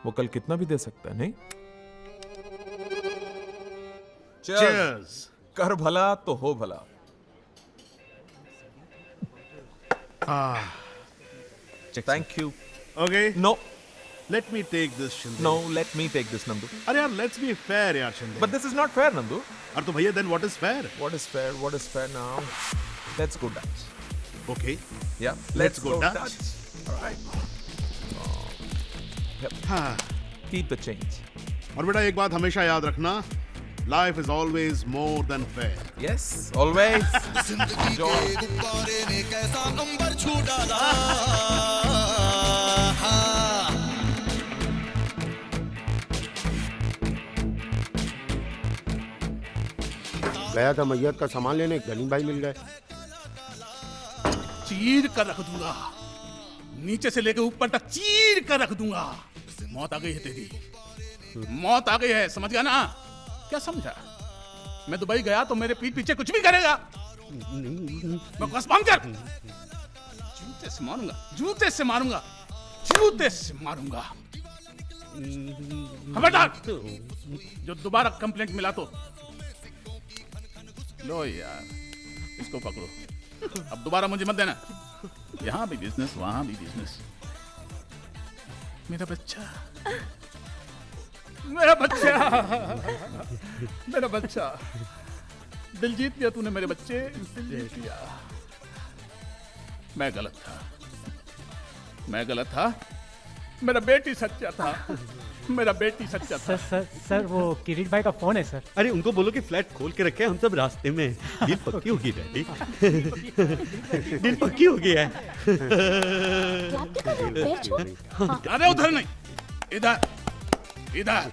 वो कल कितना भी दे सकता है, नहीं? Cheers. कर भला तो हो भला। Thank you. Okay, no let me take this, Shinde. No, let me take this Nandu. अरे यार, let's be fair यार Shinde. But this is not fair Nandu. अरे तो भैया, then what is fair? What is fair? What is fair now? Let's go Dutch. Okay. Yeah, Let's go Dutch. All right. Yep. हाँ, Keep the change. और बेटा एक बात हमेशा याद रखना, life is always more than fair. Yes always जिंदगी के गुब्बारे ने कैसा अंबर छू डाला। गया था मैयत का सामान लेने, गनी भाई मिल गए। चीर कर रख दूंगा, नीचे से लेके ऊपर तक चीर कर रख दूंगा। मौत आ गई है तेरी, मौत आ गई है, समझ गया ना? क्या समझा? मैं दुबई गया तो मेरे पीठ पीछे कुछ भी करेगा, बकवास बंद कर। जूते से मारूंगा, जूते से मारूंगा, जूते से मारूंगा। खबरदार, जो दोबारा कंप्लेंट मिला तो लो यार, इसको पकड़ो। अब दोबारा मुझे मत देना। यहाँ भी बिजनेस, वहां भी बिजनेस। मेरा बच्चा, मेरा बच्चा, मेरा बच्चा। दिल जीत लिया तूने मेरे बच्चे, दिल जीत लिया। मैं गलत था, मैं गलत था। मेरा बेटी सच्चा था, मेरा बेटी सच्चा था। सर वो किरीट भाई का फोन है सर। अरे उनको बोलो कि फ्लैट खोल के रखे, हम सब रास्ते में हैं। डील पक्की होगी डैडी, डील पक्की हो गई है। अरे उधर नहीं, इधर, इधर।